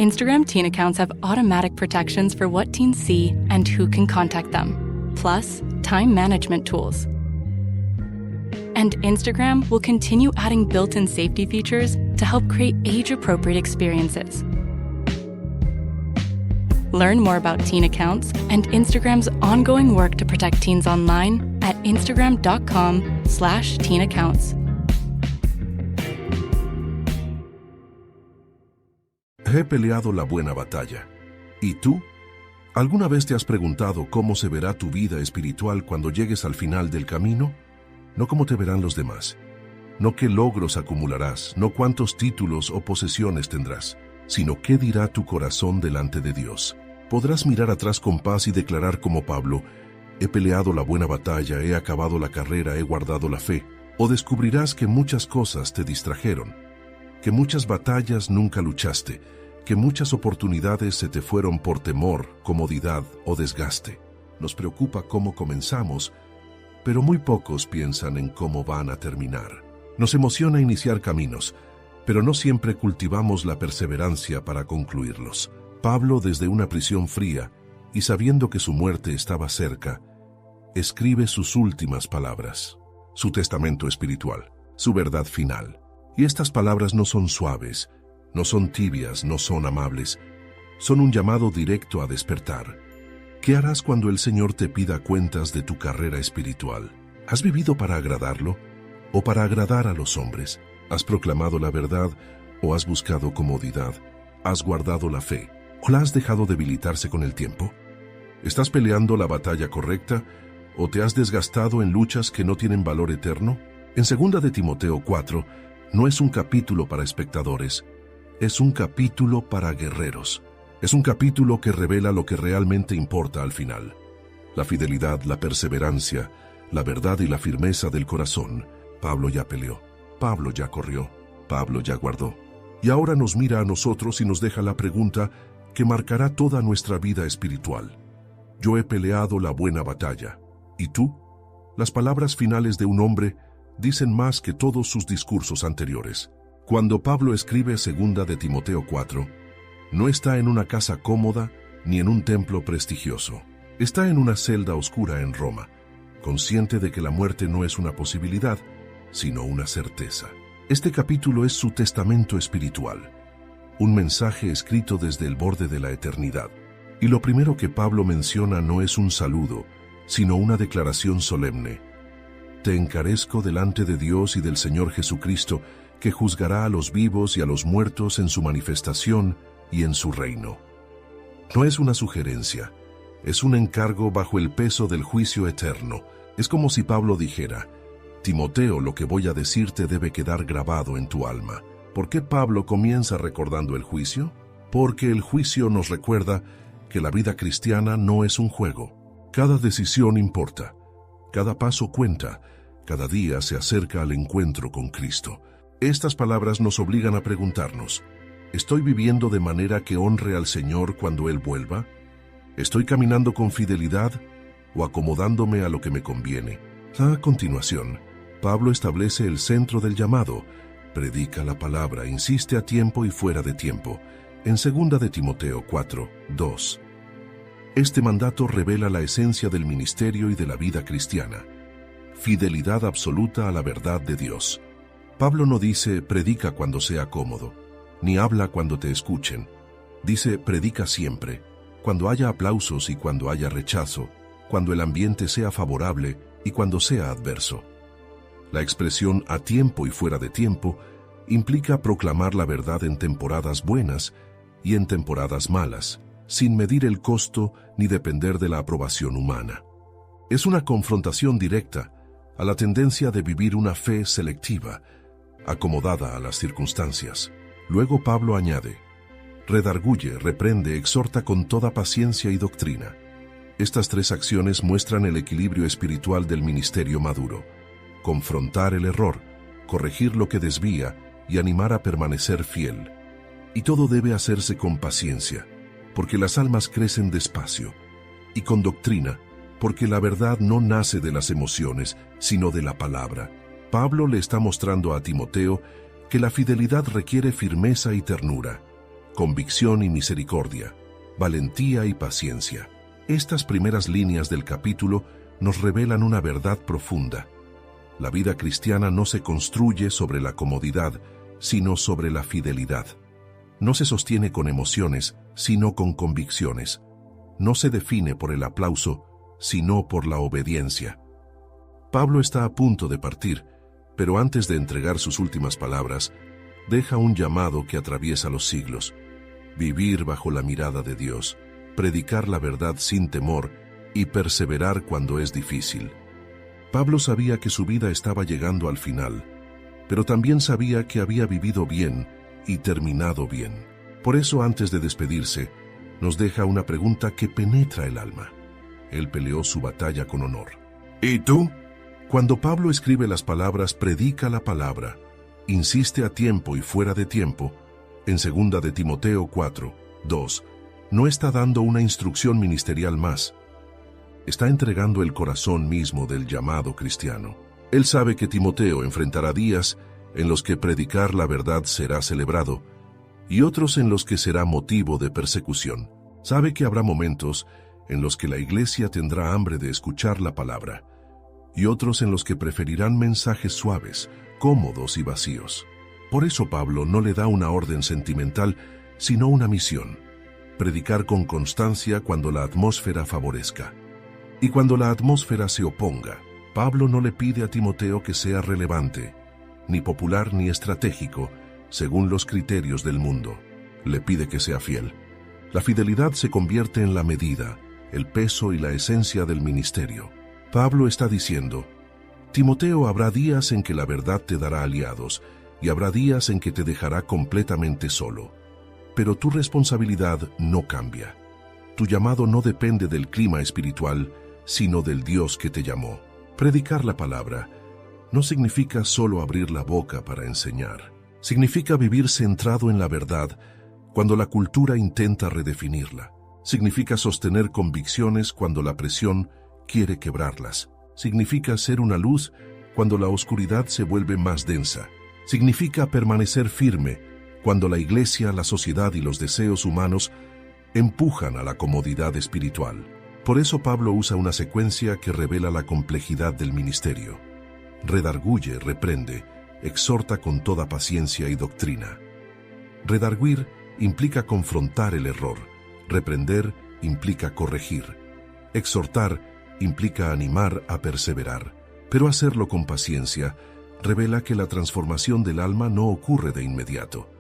Instagram teen accounts have automatic protections for what teens see and who can contact them, plus time management tools. And Instagram will continue adding built-in safety features to help create age-appropriate experiences. Learn more about teen accounts and Instagram's ongoing work to protect teens online at instagram.com/teenaccounts. He peleado la buena batalla. ¿Y tú? ¿Alguna vez te has preguntado cómo se verá tu vida espiritual cuando llegues al final del camino? No cómo te verán los demás, no qué logros acumularás, no cuántos títulos o posesiones tendrás, sino qué dirá tu corazón delante de Dios. Podrás mirar atrás con paz y declarar como Pablo: he peleado la buena batalla, he acabado la carrera, he guardado la fe. O descubrirás que muchas cosas te distrajeron, que muchas batallas nunca luchaste, que muchas oportunidades se te fueron por temor, comodidad o desgaste. Nos preocupa cómo comenzamos, pero muy pocos piensan en cómo van a terminar. Nos emociona iniciar caminos, pero no siempre cultivamos la perseverancia para concluirlos. Pablo, desde una prisión fría y sabiendo que su muerte estaba cerca, escribe sus últimas palabras, su testamento espiritual, su verdad final. Y estas palabras no son suaves, no son tibias, no son amables, son un llamado directo a despertar. ¿Qué harás cuando el Señor te pida cuentas de tu carrera espiritual? ¿Has vivido para agradarlo o para agradar a los hombres? ¿Has proclamado la verdad o has buscado comodidad? ¿Has guardado la fe o la has dejado debilitarse con el tiempo? ¿Estás peleando la batalla correcta o te has desgastado en luchas que no tienen valor eterno? En 2 de Timoteo 4, no es un capítulo para espectadores, es un capítulo para guerreros. Es un capítulo que revela lo que realmente importa al final: la fidelidad, la perseverancia, la verdad y la firmeza del corazón. Pablo ya peleó, Pablo ya corrió, Pablo ya guardó. Y ahora nos mira a nosotros y nos deja la pregunta que marcará toda nuestra vida espiritual. Yo he peleado la buena batalla. ¿Y tú? Las palabras finales de un hombre dicen más que todos sus discursos anteriores. Cuando Pablo escribe 2 de Timoteo 4, no está en una casa cómoda ni en un templo prestigioso. Está en una celda oscura en Roma, consciente de que la muerte no es una posibilidad, sino una certeza. Este capítulo es su testamento espiritual, un mensaje escrito desde el borde de la eternidad. Y lo primero que Pablo menciona no es un saludo, sino una declaración solemne: te encarezco delante de Dios y del Señor Jesucristo, que juzgará a los vivos y a los muertos en su manifestación y en su reino. No es una sugerencia, es un encargo bajo el peso del juicio eterno. Es como si Pablo dijera: Timoteo, lo que voy a decirte debe quedar grabado en tu alma. ¿Por qué Pablo comienza recordando el juicio? Porque el juicio nos recuerda que la vida cristiana no es un juego. Cada decisión importa, cada paso cuenta, cada día se acerca al encuentro con Cristo. Estas palabras nos obligan a preguntarnos: ¿estoy viviendo de manera que honre al Señor cuando Él vuelva? ¿Estoy caminando con fidelidad o acomodándome a lo que me conviene? A continuación, Pablo establece el centro del llamado: predica la palabra, insiste a tiempo y fuera de tiempo. En 2 de Timoteo 4, 2. Este mandato revela la esencia del ministerio y de la vida cristiana: fidelidad absoluta a la verdad de Dios. Pablo no dice predica cuando sea cómodo, ni habla cuando te escuchen. Dice predica siempre, cuando haya aplausos y cuando haya rechazo, cuando el ambiente sea favorable y cuando sea adverso. La expresión a tiempo y fuera de tiempo implica proclamar la verdad en temporadas buenas y en temporadas malas, sin medir el costo ni depender de la aprobación humana. Es una confrontación directa a la tendencia de vivir una fe selectiva, acomodada a las circunstancias. Luego Pablo añade: redarguye, reprende, exhorta con toda paciencia y doctrina. Estas tres acciones muestran el equilibrio espiritual del ministerio maduro: confrontar el error, corregir lo que desvía y animar a permanecer fiel. Y todo debe hacerse con paciencia, porque las almas crecen despacio, y con doctrina, porque la verdad no nace de las emociones, sino de la palabra. Pablo le está mostrando a Timoteo que la fidelidad requiere firmeza y ternura, convicción y misericordia, valentía y paciencia. Estas primeras líneas del capítulo nos revelan una verdad profunda. La vida cristiana no se construye sobre la comodidad, sino sobre la fidelidad. No se sostiene con emociones, sino con convicciones. No se define por el aplauso, sino por la obediencia. Pablo está a punto de partir, pero antes de entregar sus últimas palabras, deja un llamado que atraviesa los siglos: vivir bajo la mirada de Dios, predicar la verdad sin temor y perseverar cuando es difícil. Pablo sabía que su vida estaba llegando al final, pero también sabía que había vivido bien y terminado bien. Por eso, antes de despedirse, nos deja una pregunta que penetra el alma. Él peleó su batalla con honor. ¿Y tú? Cuando Pablo escribe las palabras predica la palabra, insiste a tiempo y fuera de tiempo, en 2 de Timoteo 4:2, no está dando una instrucción ministerial más. Está entregando el corazón mismo del llamado cristiano. Él sabe que Timoteo enfrentará días en los que predicar la verdad será celebrado y otros en los que será motivo de persecución. Sabe que habrá momentos en los que la iglesia tendrá hambre de escuchar la palabra y otros en los que preferirán mensajes suaves, cómodos y vacíos. Por eso Pablo no le da una orden sentimental, sino una misión: predicar con constancia cuando la atmósfera favorezca. Y cuando la atmósfera se oponga, Pablo no le pide a Timoteo que sea relevante, ni popular ni estratégico, según los criterios del mundo. Le pide que sea fiel. La fidelidad se convierte en la medida, el peso y la esencia del ministerio. Pablo está diciendo: Timoteo, habrá días en que la verdad te dará aliados, y habrá días en que te dejará completamente solo. Pero tu responsabilidad no cambia. Tu llamado no depende del clima espiritual, sino del Dios que te llamó. Predicar la palabra no significa solo abrir la boca para enseñar. Significa vivir centrado en la verdad cuando la cultura intenta redefinirla. Significa sostener convicciones cuando la presión quiere quebrarlas. Significa ser una luz cuando la oscuridad se vuelve más densa. Significa permanecer firme cuando la iglesia, la sociedad y los deseos humanos empujan a la comodidad espiritual. Por eso Pablo usa una secuencia que revela la complejidad del ministerio. Redarguye, reprende, exhorta con toda paciencia y doctrina. Redarguir implica confrontar el error. Reprender implica corregir. Exhortar implica animar a perseverar. Pero hacerlo con paciencia revela que la transformación del alma no ocurre de inmediato.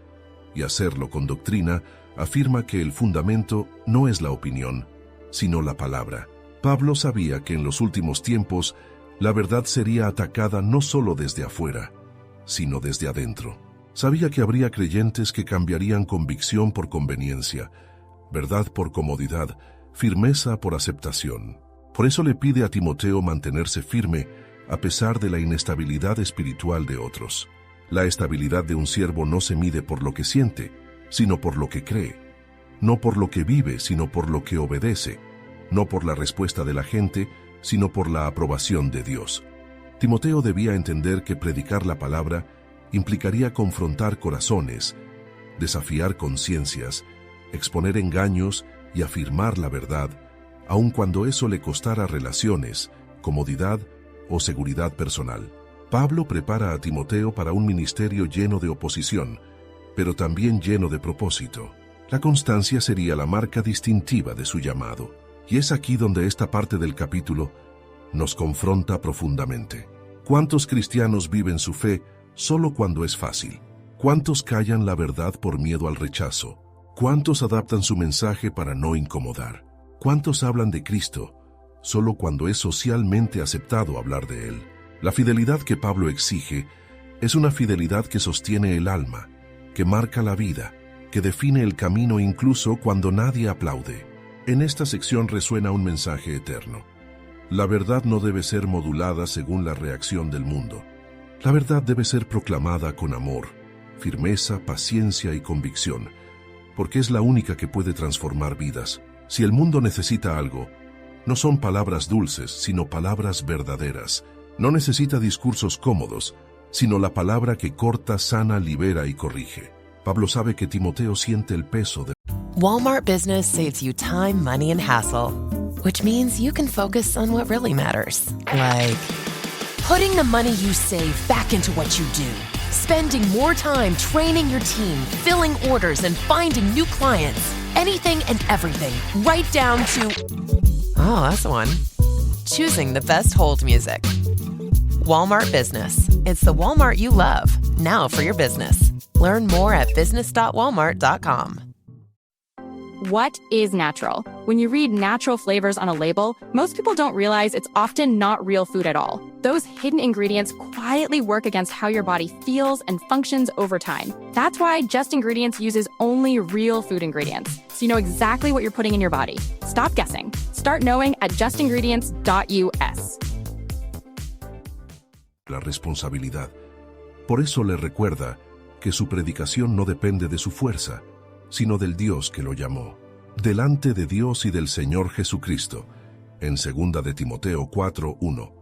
Y hacerlo con doctrina afirma que el fundamento no es la opinión, sino la palabra. Pablo sabía que en los últimos tiempos la verdad sería atacada no solo desde afuera, sino desde adentro. Sabía que habría creyentes que cambiarían convicción por conveniencia, verdad por comodidad, firmeza por aceptación. Por eso le pide a Timoteo mantenerse firme a pesar de la inestabilidad espiritual de otros. La estabilidad de un siervo no se mide por lo que siente, sino por lo que cree. No por lo que vive, sino por lo que obedece. No por la respuesta de la gente, sino por la aprobación de Dios. Timoteo debía entender que predicar la palabra implicaría confrontar corazones, desafiar conciencias, exponer engaños y afirmar la verdad, aun cuando eso le costara relaciones, comodidad o seguridad personal. Pablo prepara a Timoteo para un ministerio lleno de oposición, pero también lleno de propósito. La constancia sería la marca distintiva de su llamado, y es aquí donde esta parte del capítulo nos confronta profundamente. ¿Cuántos cristianos viven su fe solo cuando es fácil? ¿Cuántos callan la verdad por miedo al rechazo? ¿Cuántos adaptan su mensaje para no incomodar? ¿Cuántos hablan de Cristo solo cuando es socialmente aceptado hablar de Él? La fidelidad que Pablo exige es una fidelidad que sostiene el alma, que marca la vida, que define el camino incluso cuando nadie aplaude. En esta sección resuena un mensaje eterno. La verdad no debe ser modulada según la reacción del mundo. La verdad debe ser proclamada con amor, firmeza, paciencia y convicción, porque es la única que puede transformar vidas. Si el mundo necesita algo, no son palabras dulces, sino palabras verdaderas. No necesita discursos cómodos, sino la palabra que corta, sana, libera y corrige. Pablo sabe que Timoteo siente el peso de Walmart Business saves you time, money, and hassle, which means you can focus on what really matters, like putting the money you save back into what you do, spending more time training your team, filling orders, and finding new clients. Anything and everything, right down to, oh, that's one, choosing the best hold music. Walmart Business. It's the Walmart you love, now for your business. Learn more at business.walmart.com. What is natural? When you read natural flavors on a label, most people don't realize it's often not real food at all. Those hidden ingredients quietly work against how your body feels and functions over time. That's why Just Ingredients uses only real food ingredients, so you know exactly what you're putting in your body. Stop guessing. Start knowing at justingredients.us. la responsabilidad. Por eso le recuerda que su predicación no depende de su fuerza, sino del Dios que lo llamó. Delante de Dios y del Señor Jesucristo, en 2 de Timoteo 4:1.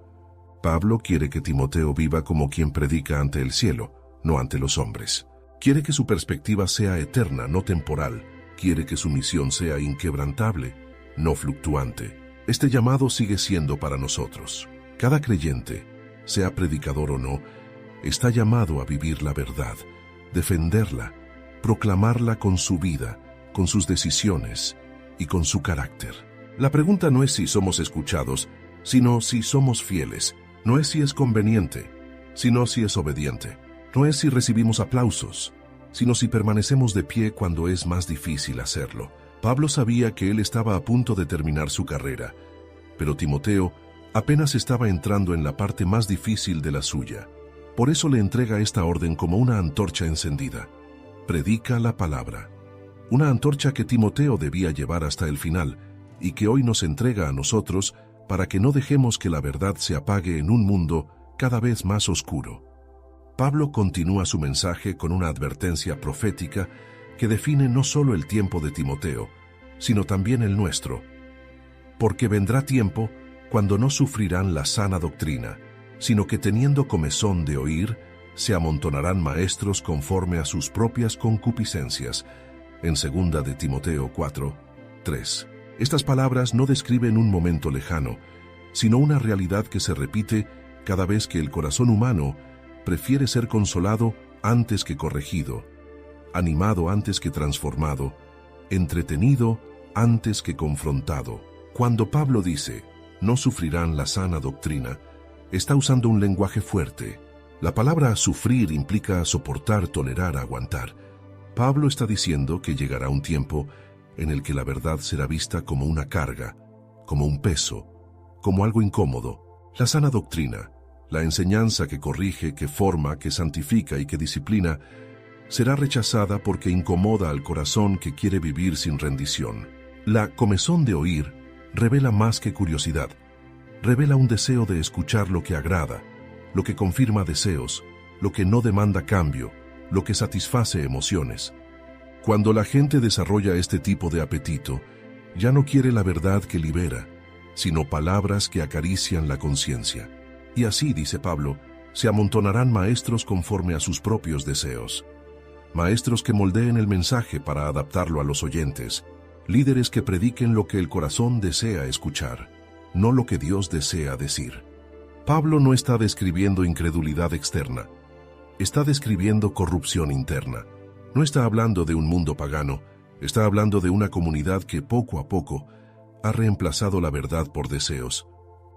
Pablo quiere que Timoteo viva como quien predica ante el cielo, no ante los hombres. Quiere que su perspectiva sea eterna, no temporal. Quiere que su misión sea inquebrantable, no fluctuante. Este llamado sigue siendo para nosotros. Cada creyente, sea predicador o no, está llamado a vivir la verdad, defenderla, proclamarla con su vida, con sus decisiones y con su carácter. La pregunta no es si somos escuchados, sino si somos fieles. No es si es conveniente, sino si es obediente. No es si recibimos aplausos, sino si permanecemos de pie cuando es más difícil hacerlo. Pablo sabía que él estaba a punto de terminar su carrera, pero Timoteo apenas estaba entrando en la parte más difícil de la suya. Por eso le entrega esta orden como una antorcha encendida. Predica la palabra. Una antorcha que Timoteo debía llevar hasta el final y que hoy nos entrega a nosotros para que no dejemos que la verdad se apague en un mundo cada vez más oscuro. Pablo continúa su mensaje con una advertencia profética que define no solo el tiempo de Timoteo, sino también el nuestro. Porque vendrá tiempo cuando no sufrirán la sana doctrina, sino que teniendo comezón de oír, se amontonarán maestros conforme a sus propias concupiscencias. En 2 de Timoteo 4:3. Estas palabras no describen un momento lejano, sino una realidad que se repite cada vez que el corazón humano prefiere ser consolado antes que corregido, animado antes que transformado, entretenido antes que confrontado. Cuando Pablo dice, no sufrirán la sana doctrina, está usando un lenguaje fuerte. La palabra sufrir implica soportar, tolerar, aguantar. Pablo está diciendo que llegará un tiempo en el que la verdad será vista como una carga, como un peso, como algo incómodo. La sana doctrina, la enseñanza que corrige, que forma, que santifica y que disciplina, será rechazada porque incomoda al corazón que quiere vivir sin rendición. La comezón de oír revela más que curiosidad, revela un deseo de escuchar lo que agrada, lo que confirma deseos, lo que no demanda cambio, lo que satisface emociones. Cuando la gente desarrolla este tipo de apetito, ya no quiere la verdad que libera, sino palabras que acarician la conciencia. Y así, dice Pablo, se amontonarán maestros conforme a sus propios deseos. Maestros que moldeen el mensaje para adaptarlo a los oyentes, líderes que prediquen lo que el corazón desea escuchar, no lo que Dios desea decir. Pablo no está describiendo incredulidad externa, está describiendo corrupción interna. No está hablando de un mundo pagano, está hablando de una comunidad que poco a poco ha reemplazado la verdad por deseos.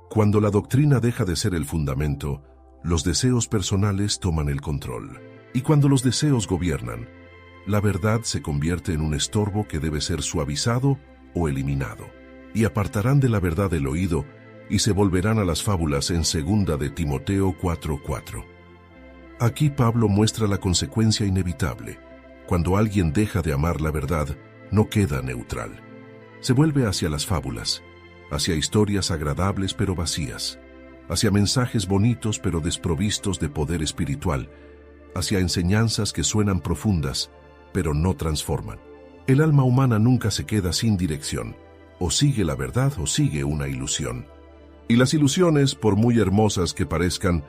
Cuando la doctrina deja de ser el fundamento, los deseos personales toman el control. Y cuando los deseos gobiernan, la verdad se convierte en un estorbo que debe ser suavizado o eliminado. Y apartarán de la verdad el oído y se volverán a las fábulas en 2 de Timoteo 4:4. Aquí Pablo muestra la consecuencia inevitable. Cuando alguien deja de amar la verdad, no queda neutral. Se vuelve hacia las fábulas, hacia historias agradables pero vacías, hacia mensajes bonitos pero desprovistos de poder espiritual, hacia enseñanzas que suenan profundas pero no transforman. El alma humana nunca se queda sin dirección, o sigue la verdad o sigue una ilusión. Y las ilusiones, por muy hermosas que parezcan,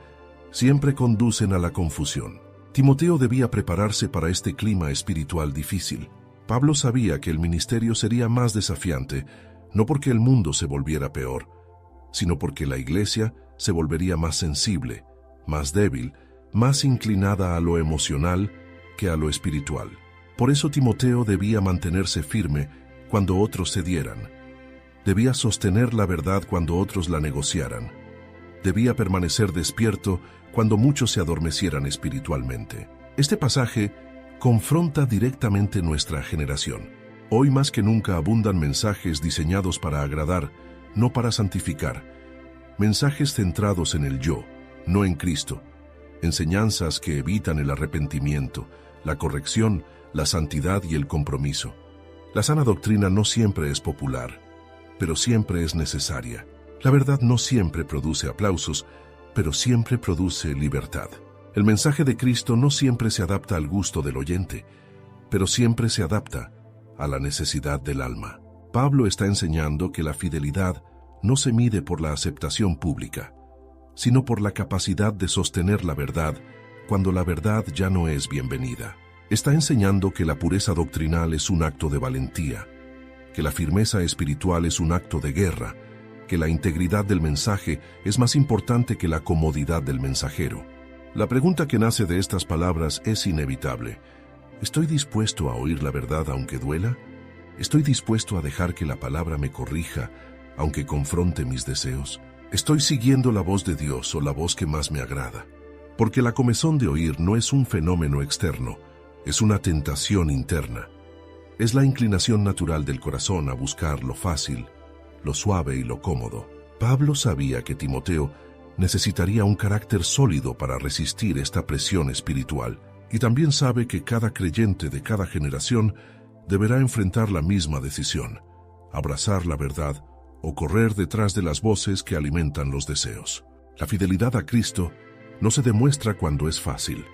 siempre conducen a la confusión. Timoteo debía prepararse para este clima espiritual difícil. Pablo sabía que el ministerio sería más desafiante, no porque el mundo se volviera peor, sino porque la iglesia se volvería más sensible, más débil, más inclinada a lo emocional que a lo espiritual. Por eso Timoteo debía mantenerse firme cuando otros cedieran. Debía sostener la verdad cuando otros la negociaran. Debía permanecer despierto cuando muchos se adormecieran espiritualmente. Este pasaje confronta directamente nuestra generación. Hoy más que nunca abundan mensajes diseñados para agradar, no para santificar. Mensajes centrados en el yo, no en Cristo. Enseñanzas que evitan el arrepentimiento, la corrección, la santidad y el compromiso. La sana doctrina no siempre es popular, pero siempre es necesaria. La verdad no siempre produce aplausos, pero siempre produce libertad. El mensaje de Cristo no siempre se adapta al gusto del oyente, pero siempre se adapta a la necesidad del alma. Pablo está enseñando que la fidelidad no se mide por la aceptación pública, sino por la capacidad de sostener la verdad cuando la verdad ya no es bienvenida. Está enseñando que la pureza doctrinal es un acto de valentía, que la firmeza espiritual es un acto de guerra, que la integridad del mensaje es más importante que la comodidad del mensajero. La pregunta que nace de estas palabras es inevitable. ¿Estoy dispuesto a oír la verdad aunque duela? ¿Estoy dispuesto a dejar que la palabra me corrija aunque confronte mis deseos? ¿Estoy siguiendo la voz de Dios o la voz que más me agrada? Porque la comezón de oír no es un fenómeno externo, es una tentación interna. Es la inclinación natural del corazón a buscar lo fácil, lo suave y lo cómodo. Pablo sabía que Timoteo necesitaría un carácter sólido para resistir esta presión espiritual, y también sabe que cada creyente de cada generación deberá enfrentar la misma decisión: abrazar la verdad o correr detrás de las voces que alimentan los deseos. La fidelidad a Cristo no se demuestra cuando es fácil,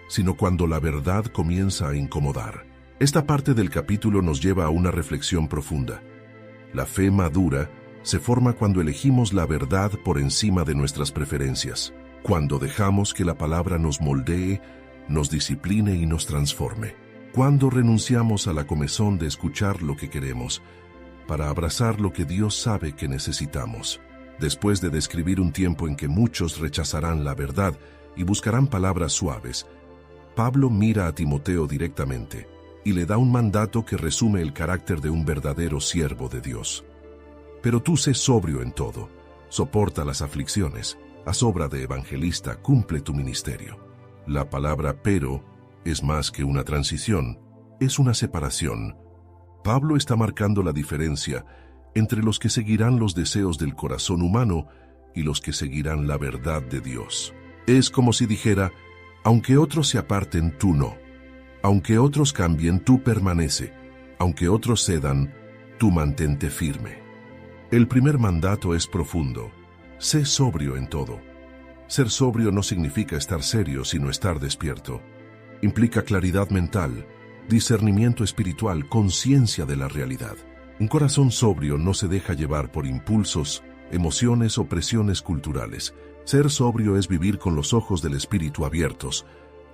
sino cuando la verdad comienza a incomodar. Esta parte del capítulo nos lleva a una reflexión profunda. La fe madura se forma cuando elegimos la verdad por encima de nuestras preferencias, cuando dejamos que la palabra nos moldee, nos discipline y nos transforme, cuando renunciamos a la comezón de escuchar lo que queremos para abrazar lo que Dios sabe que necesitamos. Después de describir un tiempo en que muchos rechazarán la verdad y buscarán palabras suaves, Pablo mira a Timoteo directamente y le da un mandato que resume el carácter de un verdadero siervo de Dios. Pero tú sé sobrio en todo, soporta las aflicciones, haz obra de evangelista, cumple tu ministerio. La palabra pero es más que una transición, es una separación. Pablo está marcando la diferencia entre los que seguirán los deseos del corazón humano y los que seguirán la verdad de Dios. Es como si dijera: aunque otros se aparten, tú no. Aunque otros cambien, tú permanece. Aunque otros cedan, tú mantente firme. El primer mandato es profundo: sé sobrio en todo. Ser sobrio no significa estar serio, sino estar despierto. Implica claridad mental, discernimiento espiritual, conciencia de la realidad. Un corazón sobrio no se deja llevar por impulsos, emociones o presiones culturales. Ser sobrio es vivir con los ojos del espíritu abiertos,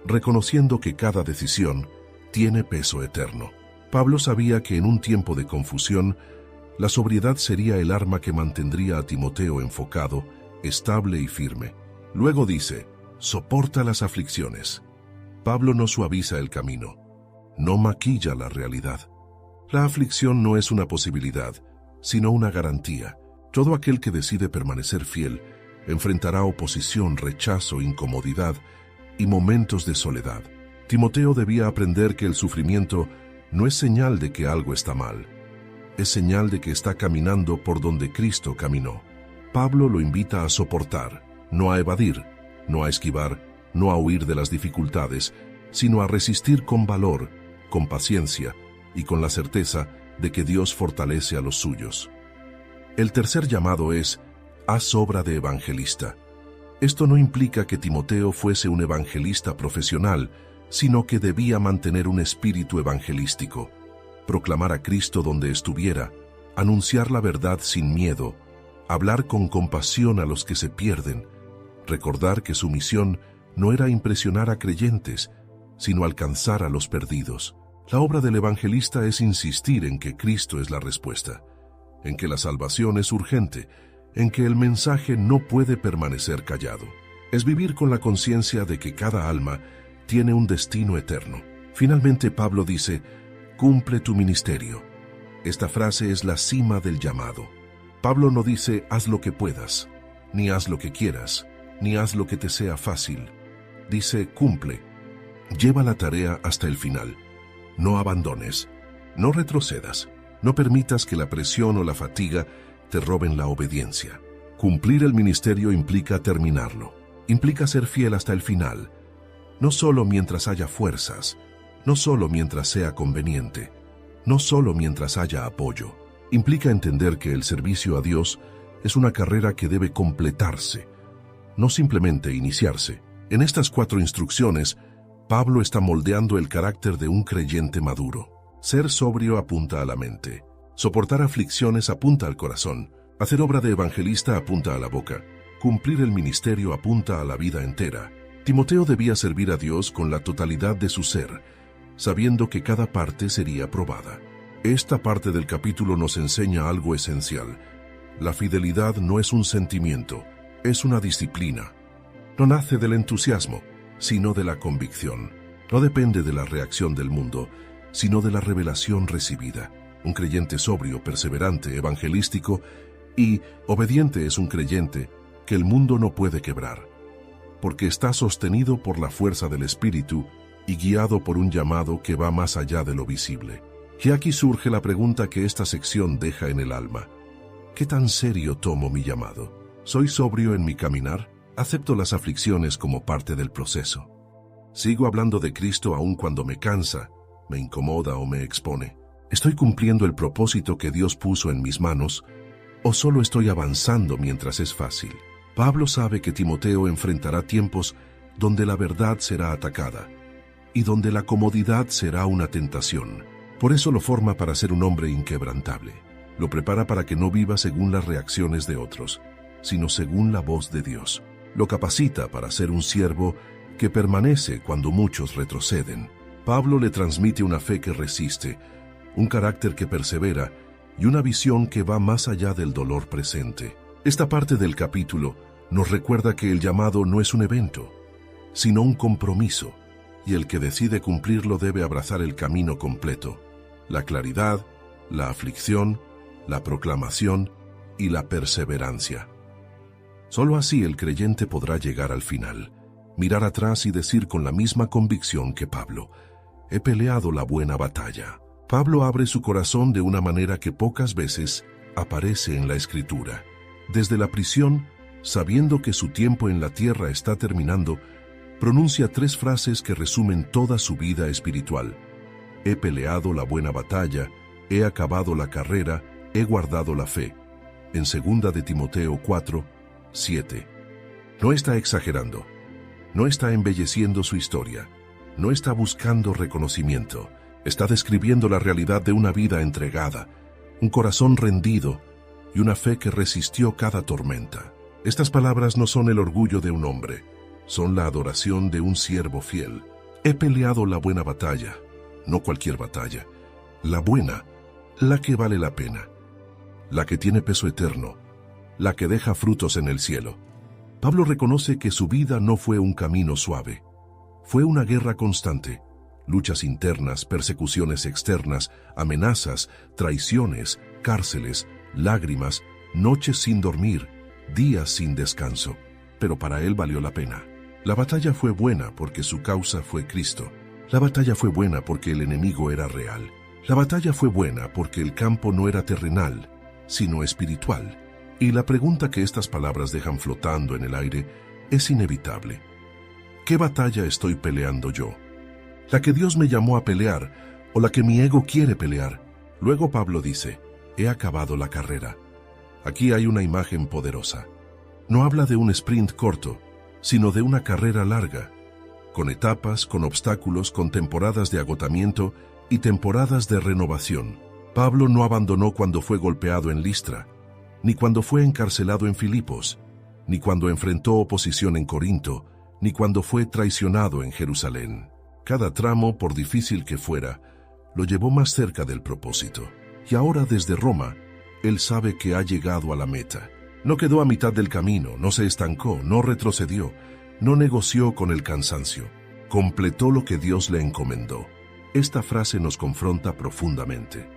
reconociendo que cada decisión tiene peso eterno. Pablo sabía que en un tiempo de confusión, la sobriedad sería el arma que mantendría a Timoteo enfocado, estable y firme. Luego dice: soporta las aflicciones. Pablo no suaviza el camino, no maquilla la realidad. La aflicción no es una posibilidad, sino una garantía. Todo aquel que decide permanecer fiel enfrentará oposición, rechazo, incomodidad y momentos de soledad. Timoteo debía aprender que el sufrimiento no es señal de que algo está mal, es señal de que está caminando por donde Cristo caminó. Pablo lo invita a soportar, no a evadir, no a esquivar, no a huir de las dificultades, sino a resistir con valor, con paciencia y con la certeza de que Dios fortalece a los suyos. El tercer llamado es: haz obra de evangelista. Esto no implica que Timoteo fuese un evangelista profesional, sino que debía mantener un espíritu evangelístico, proclamar a Cristo donde estuviera, anunciar la verdad sin miedo, hablar con compasión a los que se pierden, recordar que su misión no era impresionar a creyentes, sino alcanzar a los perdidos. La obra del evangelista es insistir en que Cristo es la respuesta, en que la salvación es urgente, en que el mensaje no puede permanecer callado. Es vivir con la conciencia de que cada alma tiene un destino eterno. Finalmente Pablo dice, cumple tu ministerio. Esta frase es la cima del llamado. Pablo no dice, haz lo que puedas, ni haz lo que quieras, ni haz lo que te sea fácil. Dice, cumple. Lleva la tarea hasta el final. No abandones, no retrocedas, no permitas que la presión o la fatiga te roben la obediencia. Cumplir el ministerio implica terminarlo, implica ser fiel hasta el final, no solo mientras haya fuerzas, no solo mientras sea conveniente, no solo mientras haya apoyo. Implica entender que el servicio a Dios es una carrera que debe completarse, no simplemente iniciarse. En estas 4 instrucciones, Pablo está moldeando el carácter de un creyente maduro. Ser sobrio apunta a la mente. Soportar aflicciones apunta al corazón. Hacer obra de evangelista apunta a la boca. Cumplir el ministerio apunta a la vida entera. Timoteo debía servir a Dios con la totalidad de su ser, sabiendo que cada parte sería probada. Esta parte del capítulo nos enseña algo esencial. La fidelidad no es un sentimiento, es una disciplina. No nace del entusiasmo, sino de la convicción. No depende de la reacción del mundo, sino de la revelación recibida. Un creyente sobrio, perseverante, evangelístico y obediente es un creyente que el mundo no puede quebrar, porque está sostenido por la fuerza del Espíritu y guiado por un llamado que va más allá de lo visible. Y aquí surge la pregunta que esta sección deja en el alma. ¿Qué tan serio tomo mi llamado? ¿Soy sobrio en mi caminar? ¿Acepto las aflicciones como parte del proceso? ¿Sigo hablando de Cristo aun cuando me cansa, me incomoda o me expone? ¿Estoy cumpliendo el propósito que Dios puso en mis manos o solo estoy avanzando mientras es fácil? Pablo sabe que Timoteo enfrentará tiempos donde la verdad será atacada y donde la comodidad será una tentación. Por eso lo forma para ser un hombre inquebrantable. Lo prepara para que no viva según las reacciones de otros, sino según la voz de Dios. Lo capacita para ser un siervo que permanece cuando muchos retroceden. Pablo le transmite una fe que resiste, un carácter que persevera y una visión que va más allá del dolor presente. Esta parte del capítulo nos recuerda que el llamado no es un evento, sino un compromiso, y el que decide cumplirlo debe abrazar el camino completo: la claridad, la aflicción, la proclamación y la perseverancia. Solo así el creyente podrá llegar al final, mirar atrás y decir con la misma convicción que Pablo: he peleado la buena batalla. Pablo abre su corazón de una manera que pocas veces aparece en la Escritura. Desde la prisión, sabiendo que su tiempo en la tierra está terminando, pronuncia 3 frases que resumen toda su vida espiritual: he peleado la buena batalla, he acabado la carrera, he guardado la fe. En 2 de Timoteo 4:7. No está exagerando, no está embelleciendo su historia, no está buscando reconocimiento. Está describiendo la realidad de una vida entregada, un corazón rendido y una fe que resistió cada tormenta. Estas palabras no son el orgullo de un hombre, son la adoración de un siervo fiel. He peleado la buena batalla, no cualquier batalla, la buena, la que vale la pena, la que tiene peso eterno, la que deja frutos en el cielo. Pablo reconoce que su vida no fue un camino suave, fue una guerra constante. Luchas internas, persecuciones externas, amenazas, traiciones, cárceles, lágrimas, noches sin dormir, días sin descanso. Pero para él valió la pena. La batalla fue buena porque su causa fue Cristo. La batalla fue buena porque el enemigo era real. La batalla fue buena porque el campo no era terrenal, sino espiritual. Y la pregunta que estas palabras dejan flotando en el aire es inevitable. ¿Qué batalla estoy peleando yo? ¿La que Dios me llamó a pelear o la que mi ego quiere pelear? Luego Pablo dice: he acabado la carrera. Aquí hay una imagen poderosa. No habla de un sprint corto, sino de una carrera larga, con etapas, con obstáculos, con temporadas de agotamiento y temporadas de renovación. Pablo no abandonó cuando fue golpeado en Listra, ni cuando fue encarcelado en Filipos, ni cuando enfrentó oposición en Corinto, ni cuando fue traicionado en Jerusalén. Cada tramo, por difícil que fuera, lo llevó más cerca del propósito. Y ahora desde Roma, él sabe que ha llegado a la meta. No quedó a mitad del camino, no se estancó, no retrocedió, no negoció con el cansancio. Completó lo que Dios le encomendó. Esta frase nos confronta profundamente.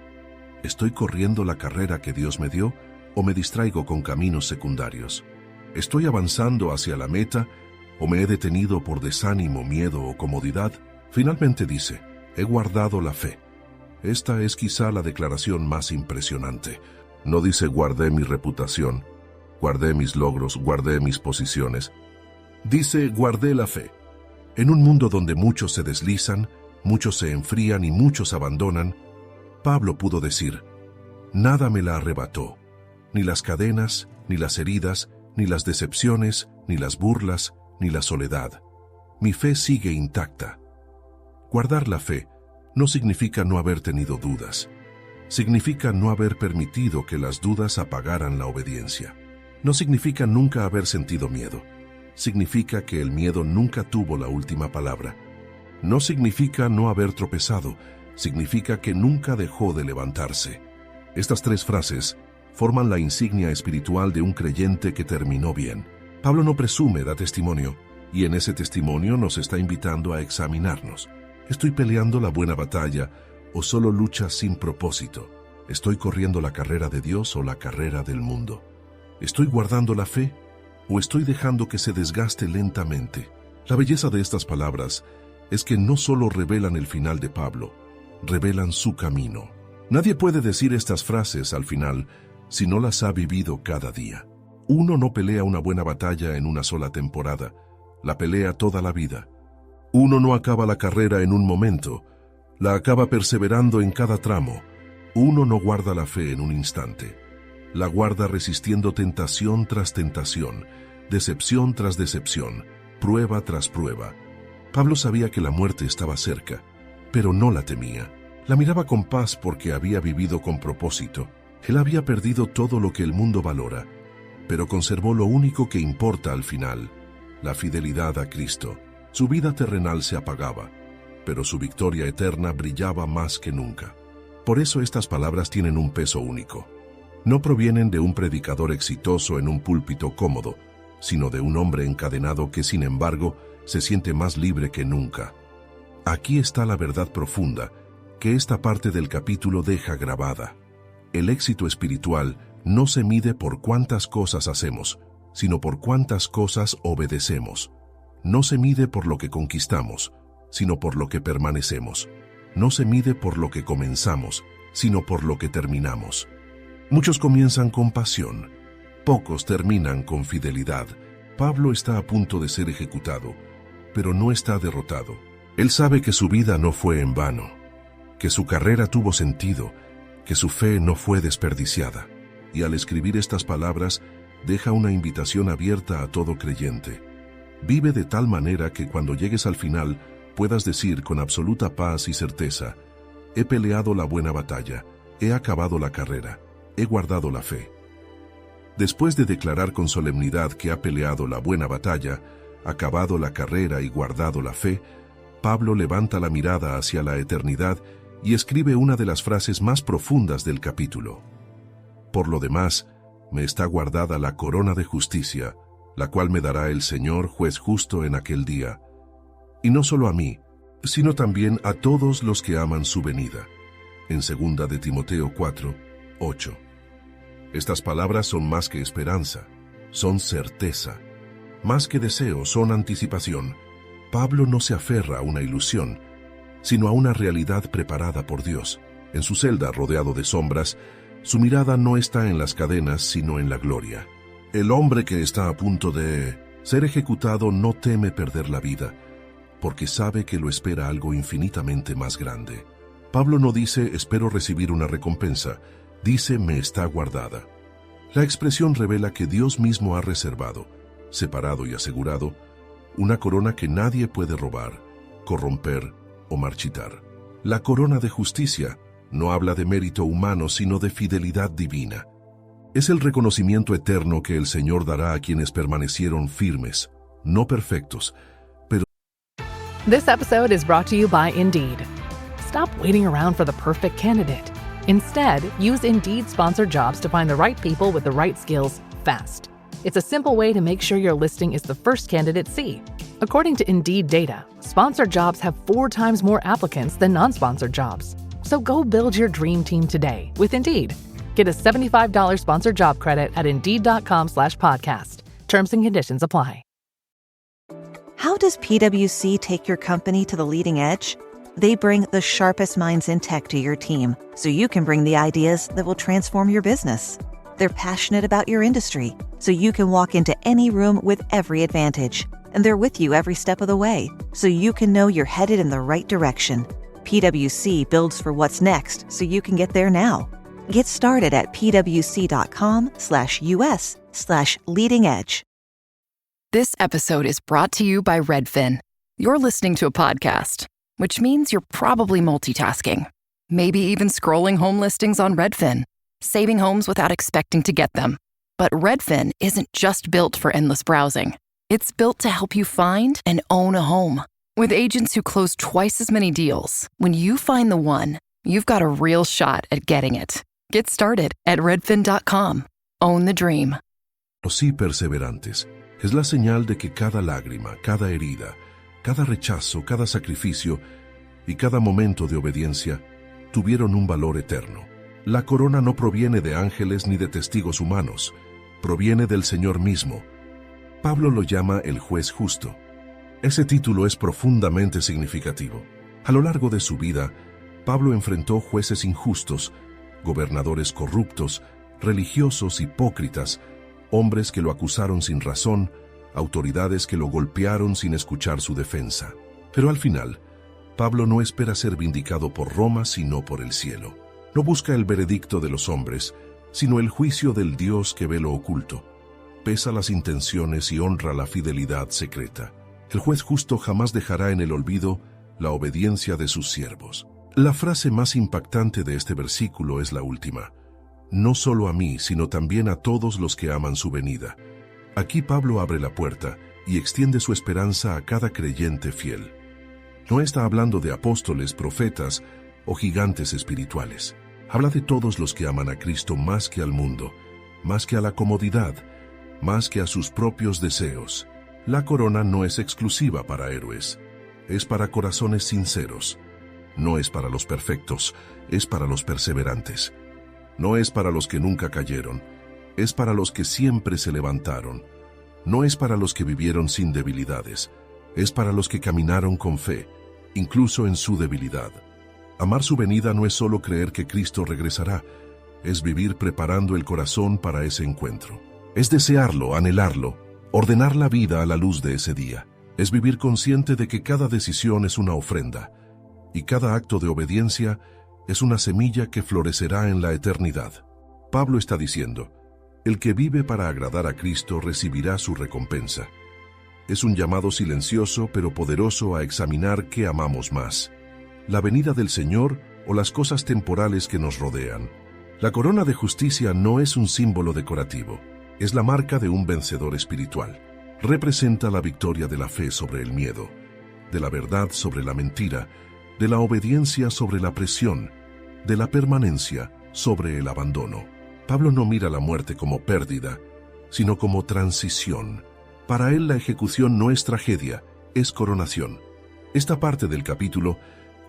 ¿Estoy corriendo la carrera que Dios me dio o me distraigo con caminos secundarios? ¿Estoy avanzando hacia la meta o me he detenido por desánimo, miedo o comodidad? Finalmente dice, he guardado la fe. Esta es quizá la declaración más impresionante. No dice guardé mi reputación, guardé mis logros, guardé mis posiciones. Dice guardé la fe. En un mundo donde muchos se deslizan, muchos se enfrían y muchos abandonan, Pablo pudo decir, nada me la arrebató, ni las cadenas, ni las heridas, ni las decepciones, ni las burlas, ni la soledad. Mi fe sigue intacta. Guardar la fe no significa no haber tenido dudas. Significa no haber permitido que las dudas apagaran la obediencia. No significa nunca haber sentido miedo. Significa que el miedo nunca tuvo la última palabra. No significa no haber tropezado. Significa que nunca dejó de levantarse. Estas tres frases forman la insignia espiritual de un creyente que terminó bien. Pablo no presume, da testimonio, y en ese testimonio nos está invitando a examinarnos. ¿Estoy peleando la buena batalla o solo luchas sin propósito? ¿Estoy corriendo la carrera de Dios o la carrera del mundo? ¿Estoy guardando la fe o estoy dejando que se desgaste lentamente? La belleza de estas palabras es que no solo revelan el final de Pablo, revelan su camino. Nadie puede decir estas frases al final si no las ha vivido cada día. Uno no pelea una buena batalla en una sola temporada, la pelea toda la vida. Uno no acaba la carrera en un momento, la acaba perseverando en cada tramo. Uno no guarda la fe en un instante, la guarda resistiendo tentación tras tentación, decepción tras decepción, prueba tras prueba. Pablo sabía que la muerte estaba cerca, pero no la temía. La miraba con paz porque había vivido con propósito. Él había perdido todo lo que el mundo valora, pero conservó lo único que importa al final, la fidelidad a Cristo. Su vida terrenal se apagaba, pero su victoria eterna brillaba más que nunca. Por eso estas palabras tienen un peso único. No provienen de un predicador exitoso en un púlpito cómodo, sino de un hombre encadenado que, sin embargo, se siente más libre que nunca. Aquí está la verdad profunda que esta parte del capítulo deja grabada. El éxito espiritual no se mide por cuántas cosas hacemos, sino por cuántas cosas obedecemos. No se mide por lo que conquistamos, sino por lo que permanecemos. No se mide por lo que comenzamos, sino por lo que terminamos. Muchos comienzan con pasión, pocos terminan con fidelidad. Pablo está a punto de ser ejecutado, pero no está derrotado. Él sabe que su vida no fue en vano, que su carrera tuvo sentido, que su fe no fue desperdiciada. Y al escribir estas palabras, deja una invitación abierta a todo creyente. Vive de tal manera que cuando llegues al final puedas decir con absoluta paz y certeza, he peleado la buena batalla, he acabado la carrera, he guardado la fe. Después de declarar con solemnidad que ha peleado la buena batalla, acabado la carrera y guardado la fe, Pablo levanta la mirada hacia la eternidad y escribe una de las frases más profundas del capítulo. Por lo demás, me está guardada la corona de justicia, la cual me dará el Señor, juez justo en aquel día. Y no solo a mí, sino también a todos los que aman su venida. En 2 de Timoteo 4, 8. Estas palabras son más que esperanza, son certeza. Más que deseo, son anticipación. Pablo no se aferra a una ilusión, sino a una realidad preparada por Dios. En su celda, rodeado de sombras, su mirada no está en las cadenas, sino en la gloria. El hombre que está a punto de ser ejecutado no teme perder la vida, porque sabe que lo espera algo infinitamente más grande. Pablo no dice, espero recibir una recompensa, dice, me está guardada. La expresión revela que Dios mismo ha reservado, separado y asegurado, una corona que nadie puede robar, corromper o marchitar. La corona de justicia no habla de mérito humano, sino de fidelidad divina. Es el reconocimiento eterno que el Señor dará a quienes permanecieron firmes, no perfectos, This episode is brought to you by Indeed. Stop waiting around for the perfect candidate. Instead, use Indeed sponsored jobs to find the right people with the right skills fast. It's a simple way to make sure your listing is the first candidates see. According to Indeed data, sponsored jobs have 4 times more applicants than non-sponsored jobs. So go build your dream team today with Indeed. Get a $75 sponsored job credit at Indeed.com/podcast. Terms and conditions apply. How does PwC take your company to the leading edge? They bring the sharpest minds in tech to your team, so you can bring the ideas that will transform your business. They're passionate about your industry, so you can walk into any room with every advantage. And they're with you every step of the way, so you can know you're headed in the right direction. PwC builds for what's next, so you can get there now. Get started at pwc.com/us/leading edge. This episode is brought to you by Redfin. You're listening to a podcast, which means you're probably multitasking. Maybe even scrolling home listings on Redfin, saving homes without expecting to get them. But Redfin isn't just built for endless browsing. It's built to help you find and own a home. With agents who close twice as many deals, when you find the one, you've got a real shot at getting it. Get started at redfin.com. Own the dream. Sí, perseverantes. Es la señal de que cada lágrima, cada herida, cada rechazo, cada sacrificio y cada momento de obediencia tuvieron un valor eterno. La corona no proviene de ángeles ni de testigos humanos, proviene del Señor mismo. Pablo lo llama el juez justo. Ese título es profundamente significativo. A lo largo de su vida, Pablo enfrentó jueces injustos, gobernadores corruptos, religiosos hipócritas, hombres que lo acusaron sin razón, autoridades que lo golpearon sin escuchar su defensa. Pero al final, Pablo no espera ser vindicado por Roma, sino por el cielo. No busca el veredicto de los hombres, sino el juicio del Dios que ve lo oculto. Pesa las intenciones y honra la fidelidad secreta. El juez justo jamás dejará en el olvido la obediencia de sus siervos. La frase más impactante de este versículo es la última. No solo a mí, sino también a todos los que aman su venida. Aquí Pablo abre la puerta y extiende su esperanza a cada creyente fiel. No está hablando de apóstoles, profetas o gigantes espirituales. Habla de todos los que aman a Cristo más que al mundo, más que a la comodidad, más que a sus propios deseos. La corona no es exclusiva para héroes, es para corazones sinceros. No es para los perfectos, es para los perseverantes. No es para los que nunca cayeron, es para los que siempre se levantaron. No es para los que vivieron sin debilidades, es para los que caminaron con fe, incluso en su debilidad. Amar su venida no es solo creer que Cristo regresará, es vivir preparando el corazón para ese encuentro. Es desearlo, anhelarlo, ordenar la vida a la luz de ese día. Es vivir consciente de que cada decisión es una ofrenda, y cada acto de obediencia es una semilla que florecerá en la eternidad. Pablo está diciendo, el que vive para agradar a Cristo recibirá su recompensa. Es un llamado silencioso pero poderoso a examinar qué amamos más, la venida del Señor o las cosas temporales que nos rodean. La corona de justicia no es un símbolo decorativo, es la marca de un vencedor espiritual. Representa la victoria de la fe sobre el miedo, de la verdad sobre la mentira, de la obediencia sobre la presión, de la permanencia sobre el abandono. Pablo no mira la muerte como pérdida, sino como transición. Para él la ejecución no es tragedia, es coronación. Esta parte del capítulo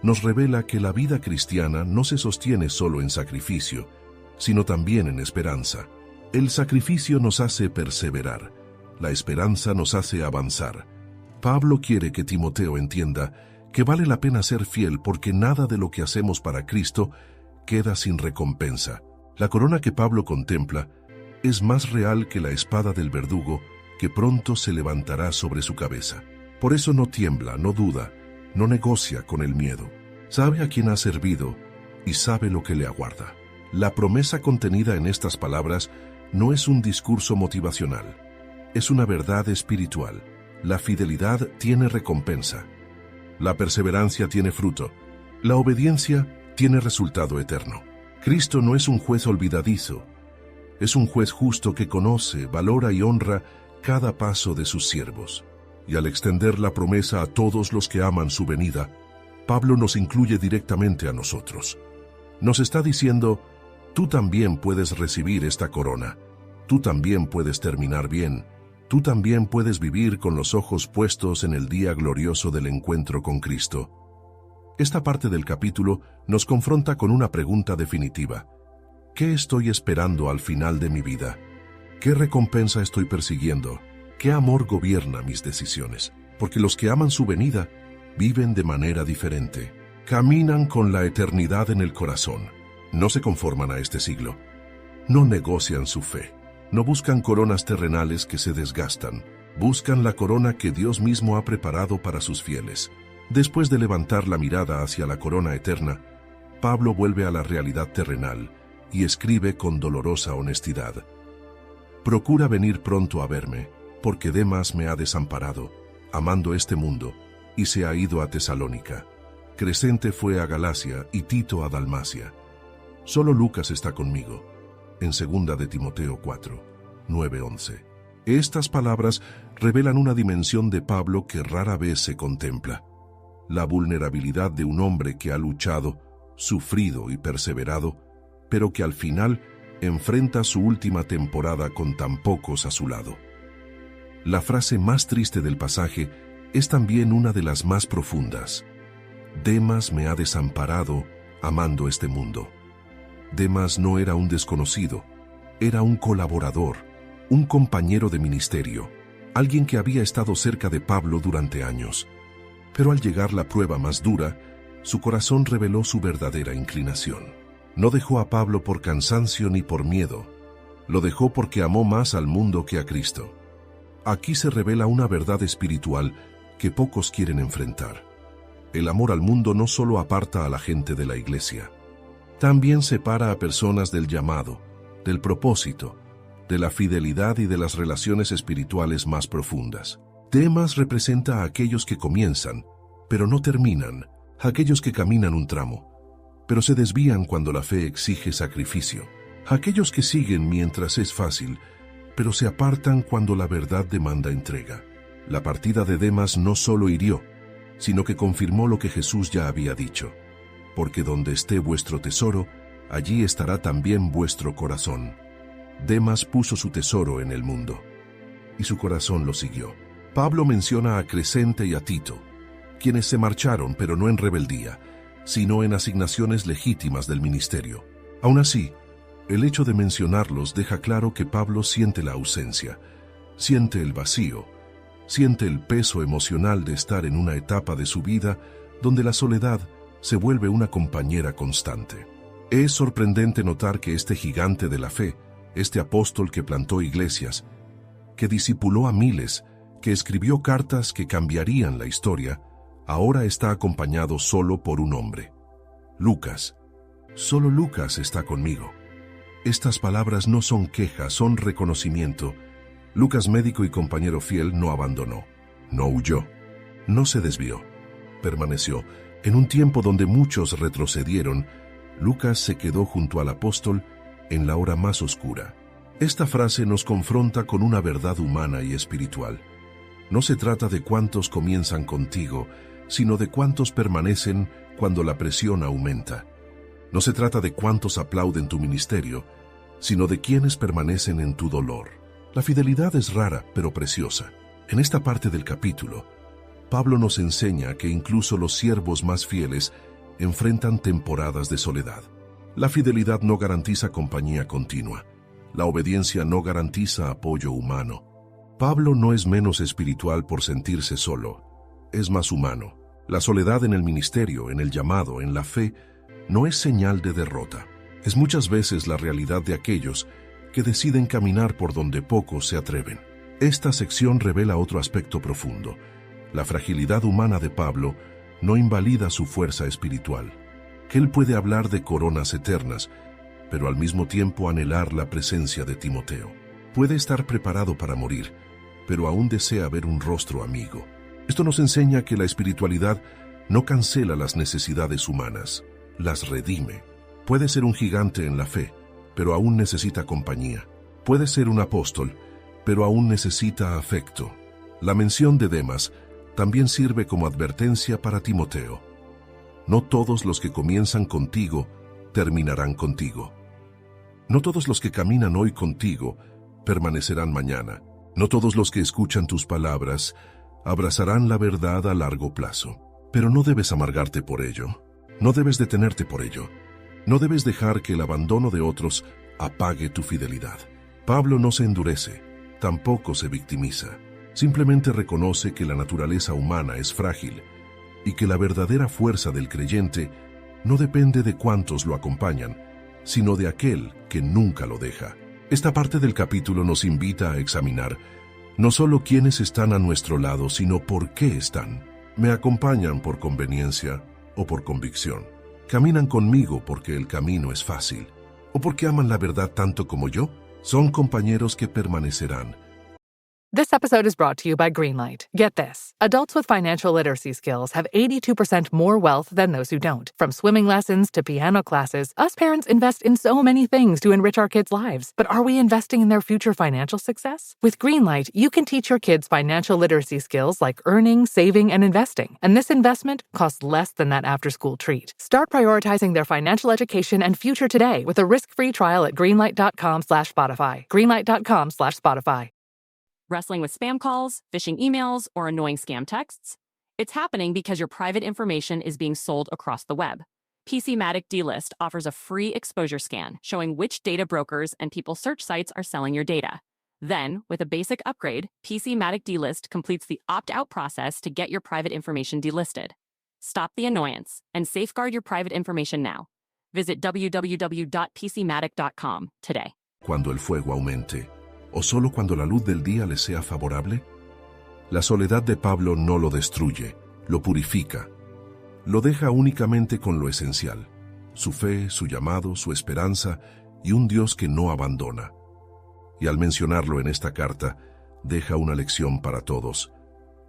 nos revela que la vida cristiana no se sostiene solo en sacrificio, sino también en esperanza. El sacrificio nos hace perseverar, la esperanza nos hace avanzar. Pablo quiere que Timoteo entienda que vale la pena ser fiel porque nada de lo que hacemos para Cristo queda sin recompensa. La corona que Pablo contempla es más real que la espada del verdugo que pronto se levantará sobre su cabeza. Por eso no tiembla, no duda, no negocia con el miedo. Sabe a quién ha servido y sabe lo que le aguarda. La promesa contenida en estas palabras no es un discurso motivacional, es una verdad espiritual. La fidelidad tiene recompensa. La perseverancia tiene fruto. La obediencia tiene resultado eterno. Cristo no es un juez olvidadizo, es un juez justo que conoce, valora y honra cada paso de sus siervos. Y al extender la promesa a todos los que aman su venida, Pablo nos incluye directamente a nosotros. Nos está diciendo, tú también puedes recibir esta corona, tú también puedes terminar bien, tú también puedes vivir con los ojos puestos en el día glorioso del encuentro con Cristo. Esta parte del capítulo nos confronta con una pregunta definitiva. ¿Qué estoy esperando al final de mi vida? ¿Qué recompensa estoy persiguiendo? ¿Qué amor gobierna mis decisiones? Porque los que aman su venida viven de manera diferente. Caminan con la eternidad en el corazón. No se conforman a este siglo. No negocian su fe. No buscan coronas terrenales que se desgastan. Buscan la corona que Dios mismo ha preparado para sus fieles. Después de levantar la mirada hacia la corona eterna, Pablo vuelve a la realidad terrenal y escribe con dolorosa honestidad. Procura venir pronto a verme, porque Demas me ha desamparado, amando este mundo, y se ha ido a Tesalónica. Crescente fue a Galacia y Tito a Dalmacia. Solo Lucas está conmigo. En 2 de Timoteo 4, 9-11. Estas palabras revelan una dimensión de Pablo que rara vez se contempla. La vulnerabilidad de un hombre que ha luchado, sufrido y perseverado, pero que al final enfrenta su última temporada con tan pocos a su lado. La frase más triste del pasaje es también una de las más profundas. Demas me ha desamparado amando este mundo. Demas no era un desconocido, era un colaborador, un compañero de ministerio, alguien que había estado cerca de Pablo durante años. Pero al llegar la prueba más dura, su corazón reveló su verdadera inclinación. No dejó a Pablo por cansancio ni por miedo, lo dejó porque amó más al mundo que a Cristo. Aquí se revela una verdad espiritual que pocos quieren enfrentar. El amor al mundo no solo aparta a la gente de la iglesia, también separa a personas del llamado, del propósito, de la fidelidad y de las relaciones espirituales más profundas. Demas representa a aquellos que comienzan, pero no terminan, a aquellos que caminan un tramo, pero se desvían cuando la fe exige sacrificio, a aquellos que siguen mientras es fácil, pero se apartan cuando la verdad demanda entrega. La partida de Demas no solo hirió, sino que confirmó lo que Jesús ya había dicho, porque donde esté vuestro tesoro, allí estará también vuestro corazón. Demas puso su tesoro en el mundo, y su corazón lo siguió. Pablo menciona a Crescente y a Tito, quienes se marcharon pero no en rebeldía, sino en asignaciones legítimas del ministerio. Aún así, el hecho de mencionarlos deja claro que Pablo siente la ausencia, siente el vacío, siente el peso emocional de estar en una etapa de su vida donde la soledad se vuelve una compañera constante. Es sorprendente notar que este gigante de la fe, este apóstol que plantó iglesias, que discipuló a miles, que escribió cartas que cambiarían la historia, ahora está acompañado solo por un hombre. Lucas. Solo Lucas está conmigo. Estas palabras no son quejas, son reconocimiento. Lucas, médico y compañero fiel, no abandonó, no huyó, no se desvió. Permaneció. En un tiempo donde muchos retrocedieron, Lucas se quedó junto al apóstol en la hora más oscura. Esta frase nos confronta con una verdad humana y espiritual. No se trata de cuántos comienzan contigo, sino de cuántos permanecen cuando la presión aumenta. No se trata de cuántos aplauden tu ministerio, sino de quienes permanecen en tu dolor. La fidelidad es rara, pero preciosa. En esta parte del capítulo, Pablo nos enseña que incluso los siervos más fieles enfrentan temporadas de soledad. La fidelidad no garantiza compañía continua. La obediencia no garantiza apoyo humano. Pablo no es menos espiritual por sentirse solo, es más humano. La soledad en el ministerio, en el llamado, en la fe, no es señal de derrota. Es muchas veces la realidad de aquellos que deciden caminar por donde pocos se atreven. Esta sección revela otro aspecto profundo. La fragilidad humana de Pablo no invalida su fuerza espiritual. Que él puede hablar de coronas eternas, pero al mismo tiempo anhelar la presencia de Timoteo. Puede estar preparado para morir, pero aún desea ver un rostro amigo. Esto nos enseña que la espiritualidad no cancela las necesidades humanas, las redime. Puede ser un gigante en la fe, pero aún necesita compañía. Puede ser un apóstol, pero aún necesita afecto. La mención de Demas también sirve como advertencia para Timoteo. No todos los que comienzan contigo terminarán contigo. No todos los que caminan hoy contigo permanecerán mañana. No todos los que escuchan tus palabras abrazarán la verdad a largo plazo. Pero no debes amargarte por ello. No debes detenerte por ello. No debes dejar que el abandono de otros apague tu fidelidad. Pablo no se endurece, tampoco se victimiza. Simplemente reconoce que la naturaleza humana es frágil y que la verdadera fuerza del creyente no depende de cuántos lo acompañan, sino de aquel que nunca lo deja. Esta parte del capítulo nos invita a examinar no solo quiénes están a nuestro lado, sino por qué están. ¿Me acompañan por conveniencia o por convicción? ¿Caminan conmigo porque el camino es fácil o porque aman la verdad tanto como yo? Son compañeros que permanecerán. This episode is brought to you by Greenlight. Get this. Adults with financial literacy skills have 82% more wealth than those who don't. From swimming lessons to piano classes, us parents invest in so many things to enrich our kids' lives. But are we investing in their future financial success? With Greenlight, you can teach your kids financial literacy skills like earning, saving, and investing. And this investment costs less than that after-school treat. Start prioritizing their financial education and future today with a risk-free trial at greenlight.com/Spotify. Greenlight.com/Spotify. Wrestling with spam calls, phishing emails, or annoying scam texts? It's happening because your private information is being sold across the web. PCmatic D-List offers a free exposure scan showing which data brokers and people search sites are selling your data. Then, with a basic upgrade, PCmatic D-List completes the opt-out process to get your private information delisted. Stop the annoyance and safeguard your private information now. Visit www.pcmatic.com today. Cuando el fuego aumente, ¿o solo cuando la luz del día le sea favorable? La soledad de Pablo no lo destruye, lo purifica. Lo deja únicamente con lo esencial: su fe, su llamado, su esperanza y un Dios que no abandona. Y al mencionarlo en esta carta, deja una lección para todos.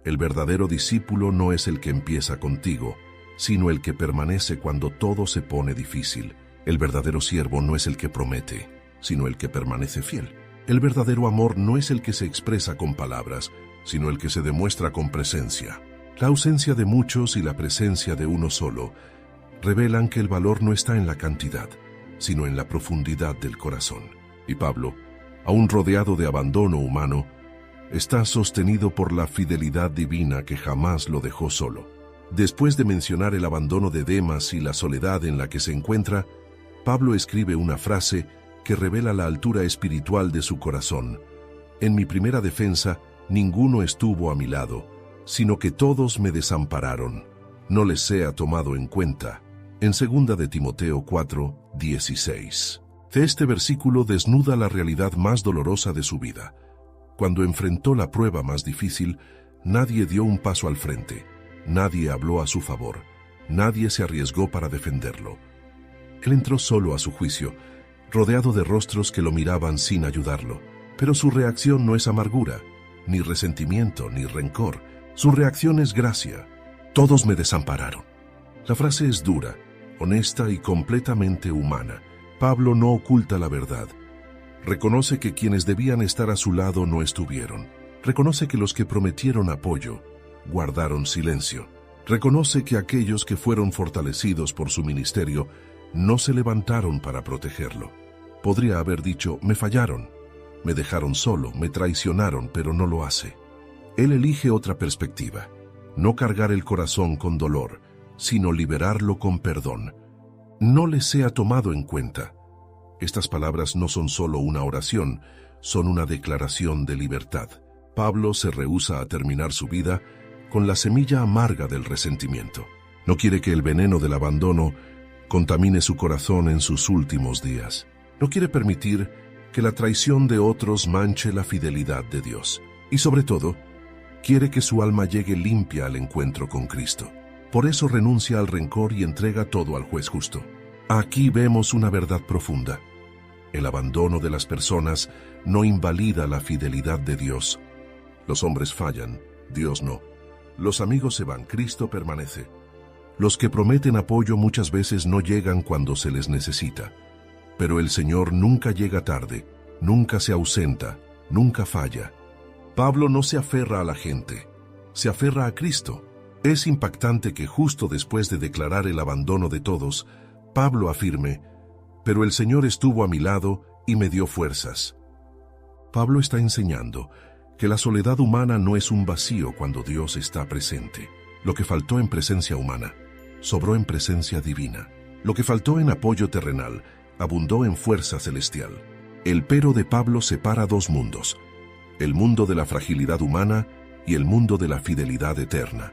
El verdadero discípulo no es el que empieza contigo, sino el que permanece cuando todo se pone difícil. El verdadero siervo no es el que promete, sino el que permanece fiel. El verdadero amor no es el que se expresa con palabras, sino el que se demuestra con presencia. La ausencia de muchos y la presencia de uno solo revelan que el valor no está en la cantidad, sino en la profundidad del corazón. Y Pablo, aún rodeado de abandono humano, está sostenido por la fidelidad divina que jamás lo dejó solo. Después de mencionar el abandono de Demas y la soledad en la que se encuentra, Pablo escribe una frase que revela la altura espiritual de su corazón. En mi primera defensa, ninguno estuvo a mi lado, sino que todos me desampararon. No les sea tomado en cuenta. En 2 de Timoteo 4:16. Este versículo desnuda la realidad más dolorosa de su vida. Cuando enfrentó la prueba más difícil, nadie dio un paso al frente, nadie habló a su favor, nadie se arriesgó para defenderlo. Él entró solo a su juicio, rodeado de rostros que lo miraban sin ayudarlo. Pero su reacción no es amargura, ni resentimiento, ni rencor. Su reacción es gracia. Todos me desampararon. La frase es dura, honesta y completamente humana. Pablo no oculta la verdad. Reconoce que quienes debían estar a su lado no estuvieron. Reconoce que los que prometieron apoyo guardaron silencio. Reconoce que aquellos que fueron fortalecidos por su ministerio no se levantaron para protegerlo. Podría haber dicho: me fallaron, me dejaron solo, me traicionaron, pero no lo hace. Él elige otra perspectiva: no cargar el corazón con dolor, sino liberarlo con perdón. No le sea tomado en cuenta. Estas palabras no son solo una oración, son una declaración de libertad. Pablo se rehúsa a terminar su vida con la semilla amarga del resentimiento. No quiere que el veneno del abandono contamine su corazón en sus últimos días. No quiere permitir que la traición de otros manche la fidelidad de Dios. Y sobre todo, quiere que su alma llegue limpia al encuentro con Cristo. Por eso renuncia al rencor y entrega todo al juez justo. Aquí vemos una verdad profunda. El abandono de las personas no invalida la fidelidad de Dios. Los hombres fallan, Dios no. Los amigos se van, Cristo permanece. Los que prometen apoyo muchas veces no llegan cuando se les necesita. Pero el Señor nunca llega tarde, nunca se ausenta, nunca falla. Pablo no se aferra a la gente, se aferra a Cristo. Es impactante que justo después de declarar el abandono de todos, Pablo afirme, «Pero el Señor estuvo a mi lado y me dio fuerzas». Pablo está enseñando que la soledad humana no es un vacío cuando Dios está presente. Lo que faltó en presencia humana, sobró en presencia divina. Lo que faltó en apoyo terrenal, abundó en fuerza celestial. El pero de Pablo separa dos mundos, el mundo de la fragilidad humana y el mundo de la fidelidad eterna.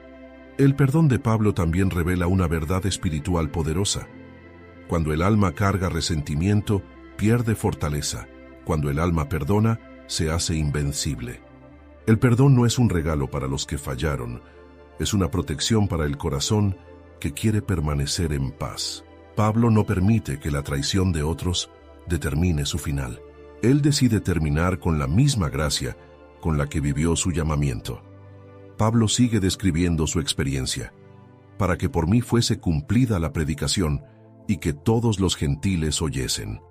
El perdón de Pablo también revela una verdad espiritual poderosa. Cuando el alma carga resentimiento, pierde fortaleza. Cuando el alma perdona, se hace invencible. El perdón no es un regalo para los que fallaron, es una protección para el corazón que quiere permanecer en paz. Pablo no permite que la traición de otros determine su final. Él decide terminar con la misma gracia con la que vivió su llamamiento. Pablo sigue describiendo su experiencia, para que por mí fuese cumplida la predicación y que todos los gentiles oyesen.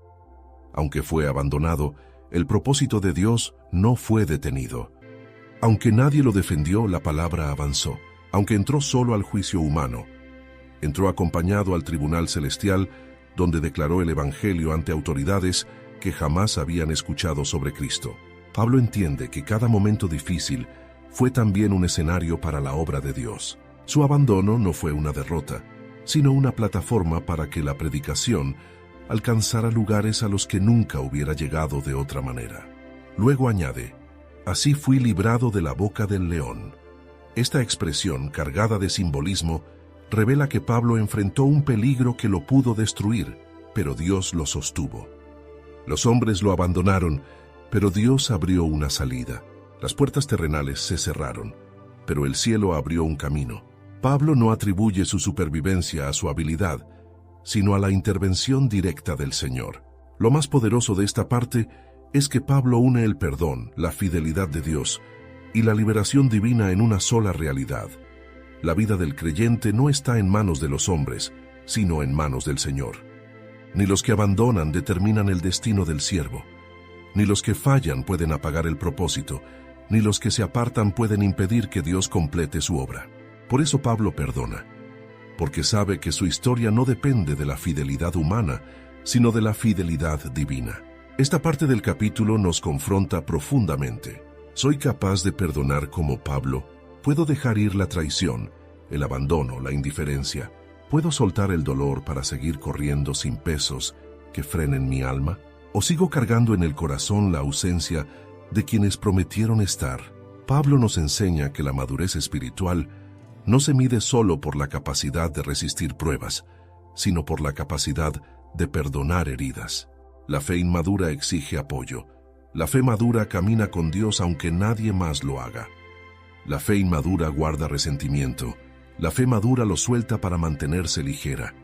Aunque fue abandonado, el propósito de Dios no fue detenido. Aunque nadie lo defendió, la palabra avanzó. Aunque entró solo al juicio humano, entró acompañado al tribunal celestial, donde declaró el Evangelio ante autoridades que jamás habían escuchado sobre Cristo. Pablo entiende que cada momento difícil fue también un escenario para la obra de Dios. Su abandono no fue una derrota, sino una plataforma para que la predicación alcanzara lugares a los que nunca hubiera llegado de otra manera. Luego añade, «Así fui librado de la boca del león». Esta expresión, cargada de simbolismo, revela que Pablo enfrentó un peligro que lo pudo destruir, pero Dios lo sostuvo. Los hombres lo abandonaron, pero Dios abrió una salida. Las puertas terrenales se cerraron, pero el cielo abrió un camino. Pablo no atribuye su supervivencia a su habilidad, sino a la intervención directa del Señor. Lo más poderoso de esta parte es que Pablo une el perdón, la fidelidad de Dios y la liberación divina en una sola realidad. La vida del creyente no está en manos de los hombres, sino en manos del Señor. Ni los que abandonan determinan el destino del siervo, ni los que fallan pueden apagar el propósito, ni los que se apartan pueden impedir que Dios complete su obra. Por eso Pablo perdona, porque sabe que su historia no depende de la fidelidad humana, sino de la fidelidad divina. Esta parte del capítulo nos confronta profundamente. ¿Soy capaz de perdonar como Pablo? ¿Puedo dejar ir la traición, el abandono, la indiferencia? ¿Puedo soltar el dolor para seguir corriendo sin pesos que frenen mi alma? ¿O sigo cargando en el corazón la ausencia de quienes prometieron estar? Pablo nos enseña que la madurez espiritual no se mide solo por la capacidad de resistir pruebas, sino por la capacidad de perdonar heridas. La fe inmadura exige apoyo. La fe madura camina con Dios aunque nadie más lo haga. La fe inmadura guarda resentimiento. La fe madura lo suelta para mantenerse ligera.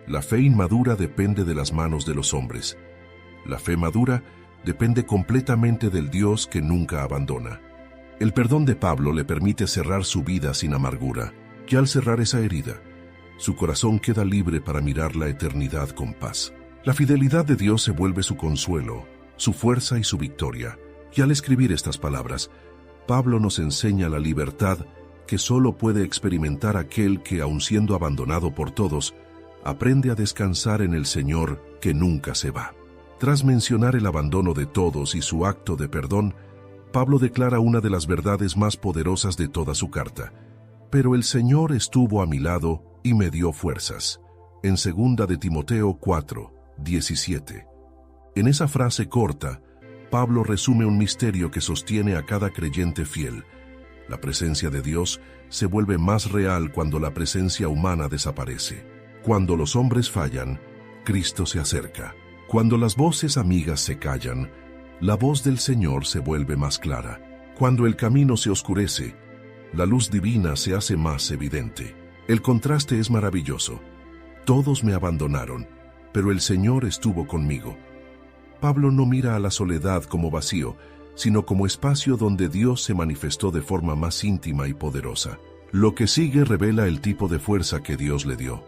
La fe inmadura depende de las manos de los hombres. La fe madura depende completamente del Dios que nunca abandona. El perdón de Pablo le permite cerrar su vida sin amargura, y al cerrar esa herida, su corazón queda libre para mirar la eternidad con paz. La fidelidad de Dios se vuelve su consuelo, su fuerza y su victoria. Y al escribir estas palabras, Pablo nos enseña la libertad que solo puede experimentar aquel que, aun siendo abandonado por todos, aprende a descansar en el Señor que nunca se va. Tras mencionar el abandono de todos y su acto de perdón, Pablo declara una de las verdades más poderosas de toda su carta. Pero el Señor estuvo a mi lado y me dio fuerzas. En 2 de Timoteo 4:17. En esa frase corta, Pablo resume un misterio que sostiene a cada creyente fiel. La presencia de Dios se vuelve más real cuando la presencia humana desaparece. Cuando los hombres fallan, Cristo se acerca. Cuando las voces amigas se callan, la voz del Señor se vuelve más clara. Cuando el camino se oscurece, la luz divina se hace más evidente. El contraste es maravilloso. Todos me abandonaron, pero el Señor estuvo conmigo. Pablo no mira a la soledad como vacío, sino como espacio donde Dios se manifestó de forma más íntima y poderosa. Lo que sigue revela el tipo de fuerza que Dios le dio.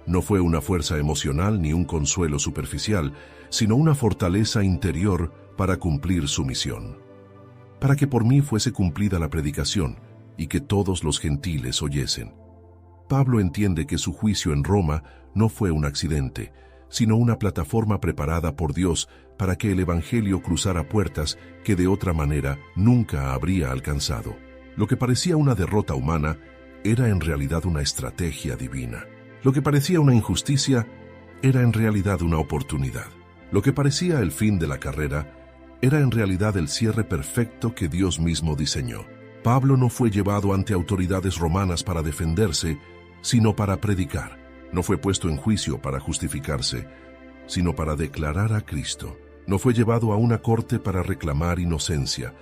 No fue una fuerza emocional ni un consuelo superficial, sino una fortaleza interior para cumplir su misión. para que por mí fuese cumplida la predicación y que todos los gentiles oyesen. Pablo entiende que su juicio en Roma no fue un accidente, sino una plataforma preparada por Dios para que el Evangelio cruzara puertas que de otra manera nunca habría alcanzado. Lo que parecía una derrota humana era en realidad una estrategia divina. Lo que parecía una injusticia era en realidad una oportunidad. Lo que parecía el fin de la carrera era en realidad el cierre perfecto que Dios mismo diseñó. Pablo no fue llevado ante autoridades romanas para defenderse, sino para predicar. No fue puesto en juicio para justificarse, sino para declarar a Cristo. No fue llevado a una corte para reclamar inocencia,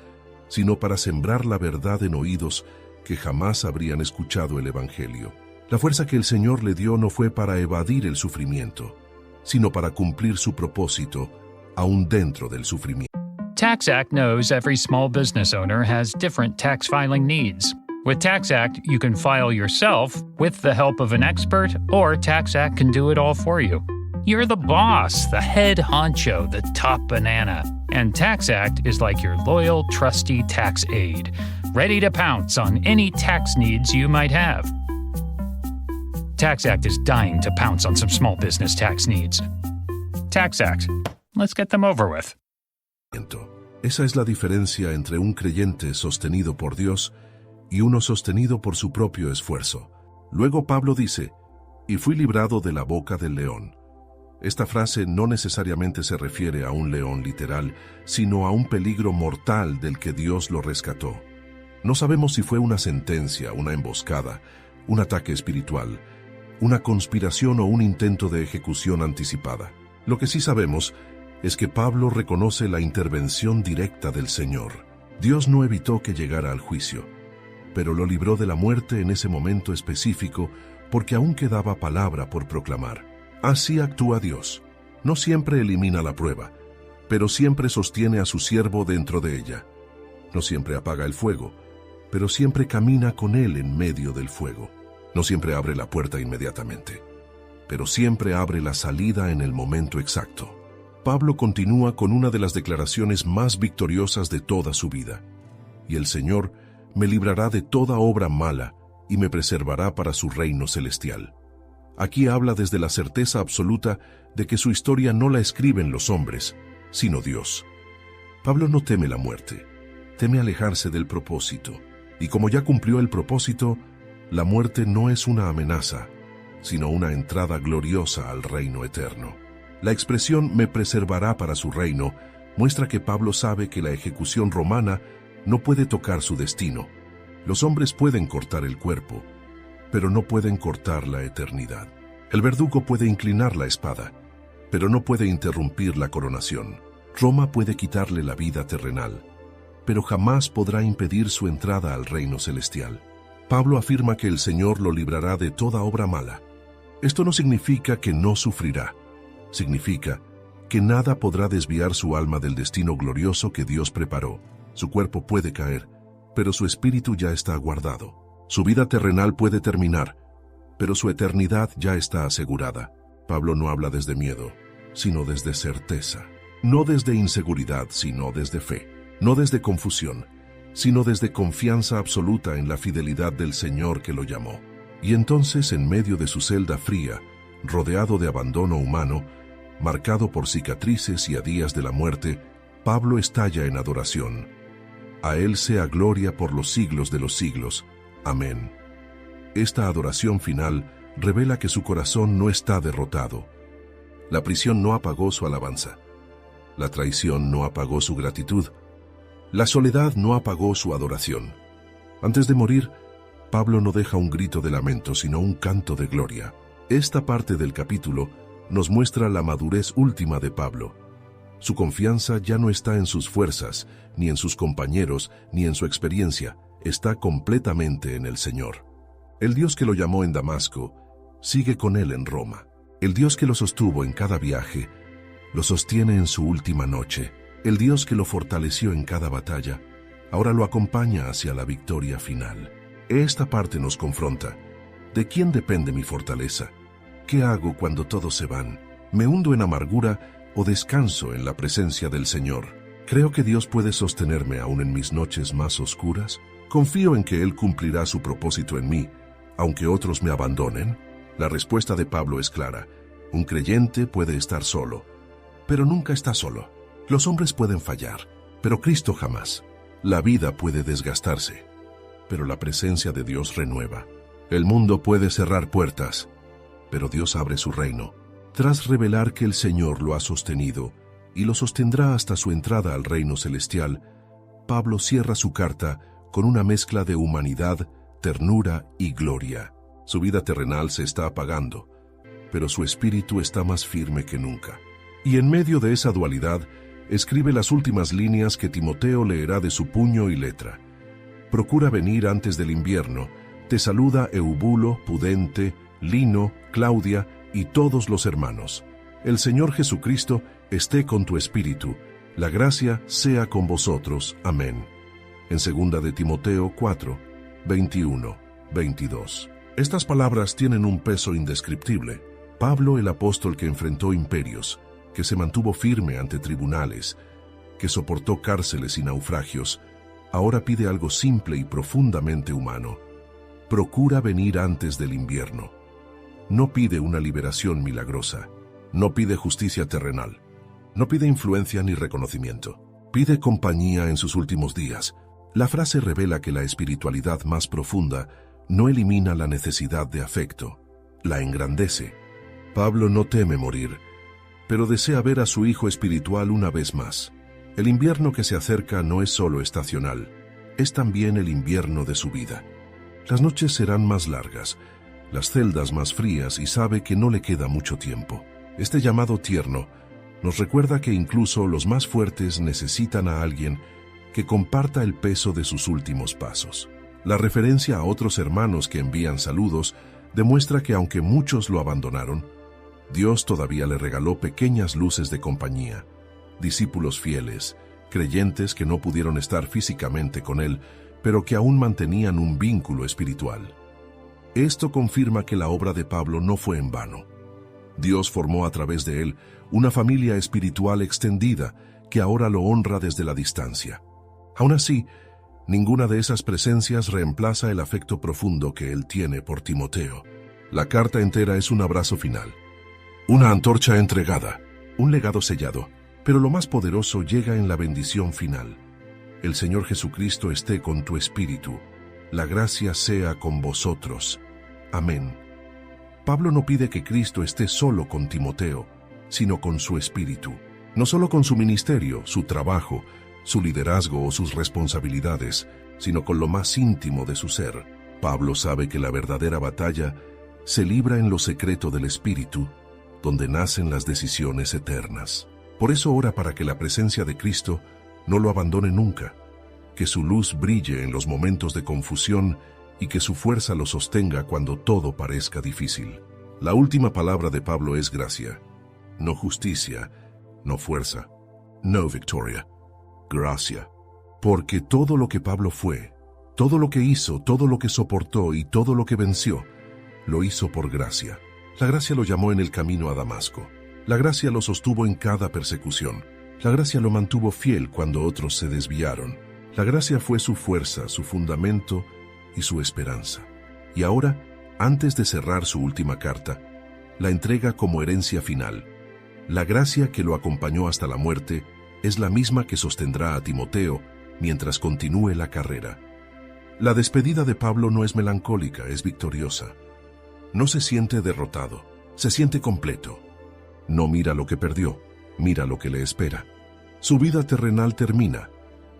sino para sembrar la verdad en oídos que jamás habrían escuchado el Evangelio. La fuerza que el Señor le dio no fue para evadir el sufrimiento, sino para cumplir su propósito, aún dentro del sufrimiento. TaxAct knows every small business owner has different tax filing needs. With TaxAct, you can file yourself with the help of an expert, or TaxAct can do it all for you. You're the boss, the head honcho, the top banana. And TaxAct is like your loyal, trusty tax aide, ready to pounce on any tax needs you might have. TaxAct is dying to pounce on some small business tax needs. TaxAct. Let's get them over with. Esa es la diferencia entre un creyente sostenido por Dios y uno sostenido por su propio esfuerzo. Luego Pablo dice, y fui librado de la boca del león. Esta frase no necesariamente se refiere a un león literal, sino a un peligro mortal del que Dios lo rescató. No sabemos si fue una sentencia, una emboscada, un ataque espiritual, una conspiración o un intento de ejecución anticipada. Lo que sí sabemos es que Pablo reconoce la intervención directa del Señor. Dios no evitó que llegara al juicio, pero lo libró de la muerte en ese momento específico porque aún quedaba palabra por proclamar. Así actúa Dios. No siempre elimina la prueba, pero siempre sostiene a su siervo dentro de ella. No siempre apaga el fuego, pero siempre camina con él en medio del fuego. No siempre abre la puerta inmediatamente, pero siempre abre la salida en el momento exacto. Pablo continúa con una de las declaraciones más victoriosas de toda su vida. Y el Señor me librará de toda obra mala y me preservará para su reino celestial. Aquí habla desde la certeza absoluta de que su historia no la escriben los hombres, sino Dios. Pablo no teme la muerte, teme alejarse del propósito. Y como ya cumplió el propósito, la muerte no es una amenaza, sino una entrada gloriosa al reino eterno. La expresión «me preservará para su reino» muestra que Pablo sabe que la ejecución romana no puede tocar su destino. Los hombres pueden cortar el cuerpo, pero no pueden cortar la eternidad. El verdugo puede inclinar la espada, pero no puede interrumpir la coronación. Roma puede quitarle la vida terrenal, pero jamás podrá impedir su entrada al reino celestial. Pablo afirma que el Señor lo librará de toda obra mala. Esto no significa que no sufrirá. Significa que nada podrá desviar su alma del destino glorioso que Dios preparó. Su cuerpo puede caer, pero su espíritu ya está guardado. Su vida terrenal puede terminar, pero su eternidad ya está asegurada. Pablo no habla desde miedo, sino desde certeza. No desde inseguridad, sino desde fe. No desde confusión, sino desde confianza absoluta en la fidelidad del Señor que lo llamó. Y entonces, en medio de su celda fría, rodeado de abandono humano, marcado por cicatrices y a días de la muerte, Pablo estalla en adoración. A Él sea gloria por los siglos de los siglos. Amén. Esta adoración final revela que su corazón no está derrotado. La prisión no apagó su alabanza. La traición no apagó su gratitud. La soledad no apagó su adoración. Antes de morir, Pablo no deja un grito de lamento, sino un canto de gloria. Esta parte del capítulo nos muestra la madurez última de Pablo. Su confianza ya no está en sus fuerzas, ni en sus compañeros, ni en su experiencia, está completamente en el Señor. El Dios que lo llamó en Damasco sigue con él en Roma. El Dios que lo sostuvo en cada viaje lo sostiene en su última noche. El Dios que lo fortaleció en cada batalla ahora lo acompaña hacia la victoria final. Esta parte nos confronta. ¿De quién depende mi fortaleza? ¿Qué hago cuando todos se van? ¿Me hundo en amargura o descanso en la presencia del Señor? Creo que Dios puede sostenerme aún en mis noches más oscuras. Confío en que Él cumplirá su propósito en mí, aunque otros me abandonen. La respuesta de Pablo es clara. Un creyente puede estar solo, pero nunca está solo. Los hombres pueden fallar, pero Cristo jamás. La vida puede desgastarse, pero la presencia de Dios renueva. El mundo puede cerrar puertas, pero Dios abre su reino. Tras revelar que el Señor lo ha sostenido y lo sostendrá hasta su entrada al reino celestial, Pablo cierra su carta con una mezcla de humanidad, ternura y gloria. Su vida terrenal se está apagando, pero su espíritu está más firme que nunca. Y en medio de esa dualidad, escribe las últimas líneas que Timoteo leerá de su puño y letra. Procura venir antes del invierno. Te saluda Eubulo, Pudente, Lino, Claudia y todos los hermanos. El Señor Jesucristo esté con tu espíritu. La gracia sea con vosotros. Amén. En 2 de Timoteo 4, 21, 22. Estas palabras tienen un peso indescriptible. Pablo, el apóstol que enfrentó imperios, que se mantuvo firme ante tribunales, que soportó cárceles y naufragios, ahora pide algo simple y profundamente humano. Procura venir antes del invierno. No pide una liberación milagrosa, no pide justicia terrenal, no pide influencia ni reconocimiento, pide compañía en sus últimos días. La frase revela que la espiritualidad más profunda no elimina la necesidad de afecto, la engrandece. Pablo no teme morir, pero desea ver a su hijo espiritual una vez más. El invierno que se acerca no es solo estacional, es también el invierno de su vida. Las noches serán más largas, las celdas más frías y sabe que no le queda mucho tiempo. Este llamado tierno nos recuerda que incluso los más fuertes necesitan a alguien que comparta el peso de sus últimos pasos. La referencia a otros hermanos que envían saludos demuestra que aunque muchos lo abandonaron, Dios todavía le regaló pequeñas luces de compañía, discípulos fieles, creyentes que no pudieron estar físicamente con Él, pero que aún mantenían un vínculo espiritual. Esto confirma que la obra de Pablo no fue en vano. Dios formó a través de él una familia espiritual extendida que ahora lo honra desde la distancia. Aún así, ninguna de esas presencias reemplaza el afecto profundo que él tiene por Timoteo. La carta entera es un abrazo final, una antorcha entregada, un legado sellado, pero lo más poderoso llega en la bendición final. El Señor Jesucristo esté con tu espíritu. La gracia sea con vosotros. Amén. Pablo no pide que Cristo esté solo con Timoteo, sino con su espíritu. No solo con su ministerio, su trabajo, su liderazgo o sus responsabilidades, sino con lo más íntimo de su ser. Pablo sabe que la verdadera batalla se libra en lo secreto del espíritu, donde nacen las decisiones eternas. Por eso ora para que la presencia de Cristo no lo abandone nunca, que su luz brille en los momentos de confusión y que su fuerza lo sostenga cuando todo parezca difícil. La última palabra de Pablo es gracia, no justicia, no fuerza, no victoria, gracia. Porque todo lo que Pablo fue, todo lo que hizo, todo lo que soportó y todo lo que venció, lo hizo por gracia. La gracia lo llamó en el camino a Damasco. La gracia lo sostuvo en cada persecución. La gracia lo mantuvo fiel cuando otros se desviaron. La gracia fue su fuerza, su fundamento y su esperanza. Y ahora, antes de cerrar su última carta, la entrega como herencia final. La gracia que lo acompañó hasta la muerte es la misma que sostendrá a Timoteo mientras continúe la carrera. La despedida de Pablo no es melancólica, es victoriosa. No se siente derrotado, se siente completo. No mira lo que perdió, mira lo que le espera. Su vida terrenal termina,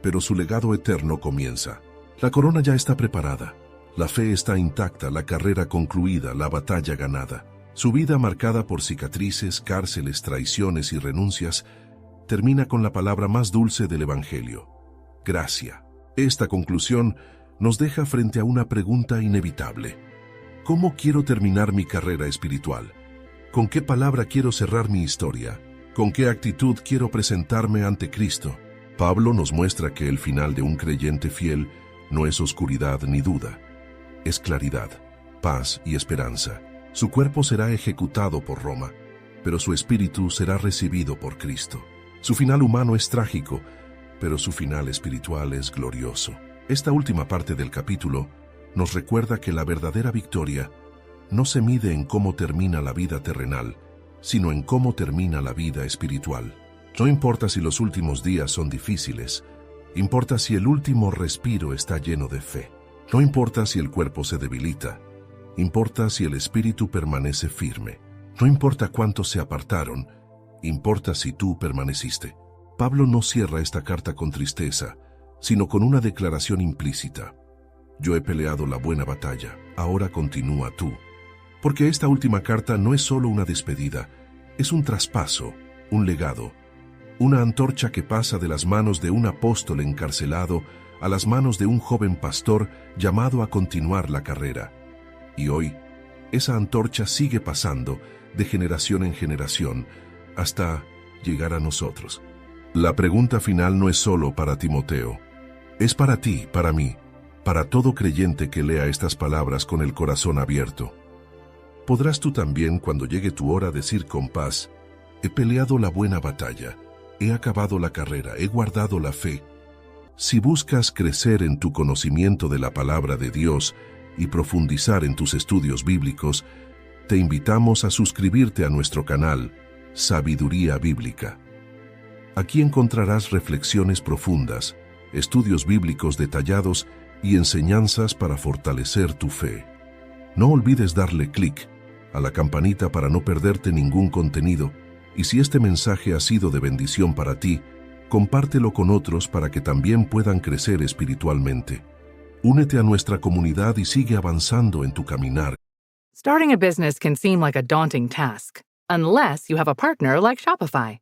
pero su legado eterno comienza. La corona ya está preparada, la fe está intacta, la carrera concluida, la batalla ganada. Su vida, marcada por cicatrices, cárceles, traiciones y renuncias, termina con la palabra más dulce del Evangelio: gracia. Esta conclusión nos deja frente a una pregunta inevitable. ¿Cómo quiero terminar mi carrera espiritual? ¿Con qué palabra quiero cerrar mi historia? ¿Con qué actitud quiero presentarme ante Cristo? Pablo nos muestra que el final de un creyente fiel no es oscuridad ni duda, es claridad, paz y esperanza. Su cuerpo será ejecutado por Roma, pero su espíritu será recibido por Cristo. Su final humano es trágico, pero su final espiritual es glorioso. Esta última parte del capítulo nos recuerda que la verdadera victoria no se mide en cómo termina la vida terrenal, sino en cómo termina la vida espiritual. No importa si los últimos días son difíciles, importa si el último respiro está lleno de fe. No importa si el cuerpo se debilita, importa si el espíritu permanece firme. No importa cuántos se apartaron, importa si tú permaneciste. Pablo no cierra esta carta con tristeza, sino con una declaración implícita. Yo he peleado la buena batalla, ahora continúa tú. Porque esta última carta no es solo una despedida, es un traspaso, un legado, una antorcha que pasa de las manos de un apóstol encarcelado a las manos de un joven pastor llamado a continuar la carrera. Y hoy, esa antorcha sigue pasando de generación en generación hasta llegar a nosotros. La pregunta final no es solo para Timoteo, es para ti, para mí, para todo creyente que lea estas palabras con el corazón abierto. Podrás tú también, cuando llegue tu hora, decir con paz: he peleado la buena batalla, he acabado la carrera, he guardado la fe. Si buscas crecer en tu conocimiento de la palabra de Dios y profundizar en tus estudios bíblicos, te invitamos a suscribirte a nuestro canal Sabiduría Bíblica. Aquí encontrarás reflexiones profundas, estudios bíblicos detallados y enseñanzas para fortalecer tu fe. No olvides darle clic a la campanita para no perderte ningún contenido, y si este mensaje ha sido de bendición para ti, compártelo con otros para que también puedan crecer espiritualmente. Únete a nuestra comunidad y sigue avanzando en tu caminar. Starting a business can seem like a daunting task, unless you have a partner like Shopify.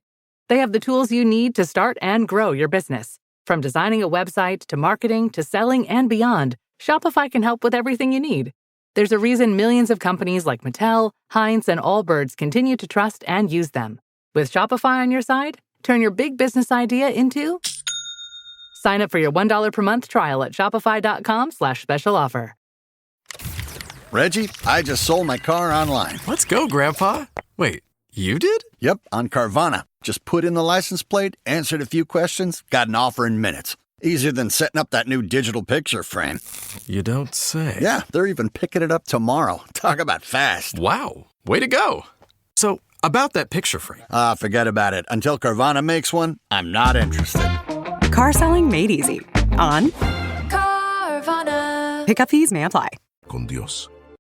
They have the tools you need to start and grow your business. From designing a website to marketing to selling and beyond, Shopify can help with everything you need. There's a reason millions of companies like Mattel, Heinz, and Allbirds continue to trust and use them. With Shopify on your side, turn your big business idea into... Sign up for your $1 per month trial at shopify.com/special offer. Reggie, I just sold my car online. Let's go, Grandpa. Wait, you did? Yep, on Carvana. Just put in the license plate, answered a few questions, got an offer in minutes. Easier than setting up that new digital picture frame. You don't say. Yeah, they're even picking it up tomorrow. Talk about fast. Wow, way to go. So, about that picture frame. Forget about it. Until Carvana makes one, I'm not interested. Car selling made easy. On Carvana. Pickup fees may apply. Con Dios.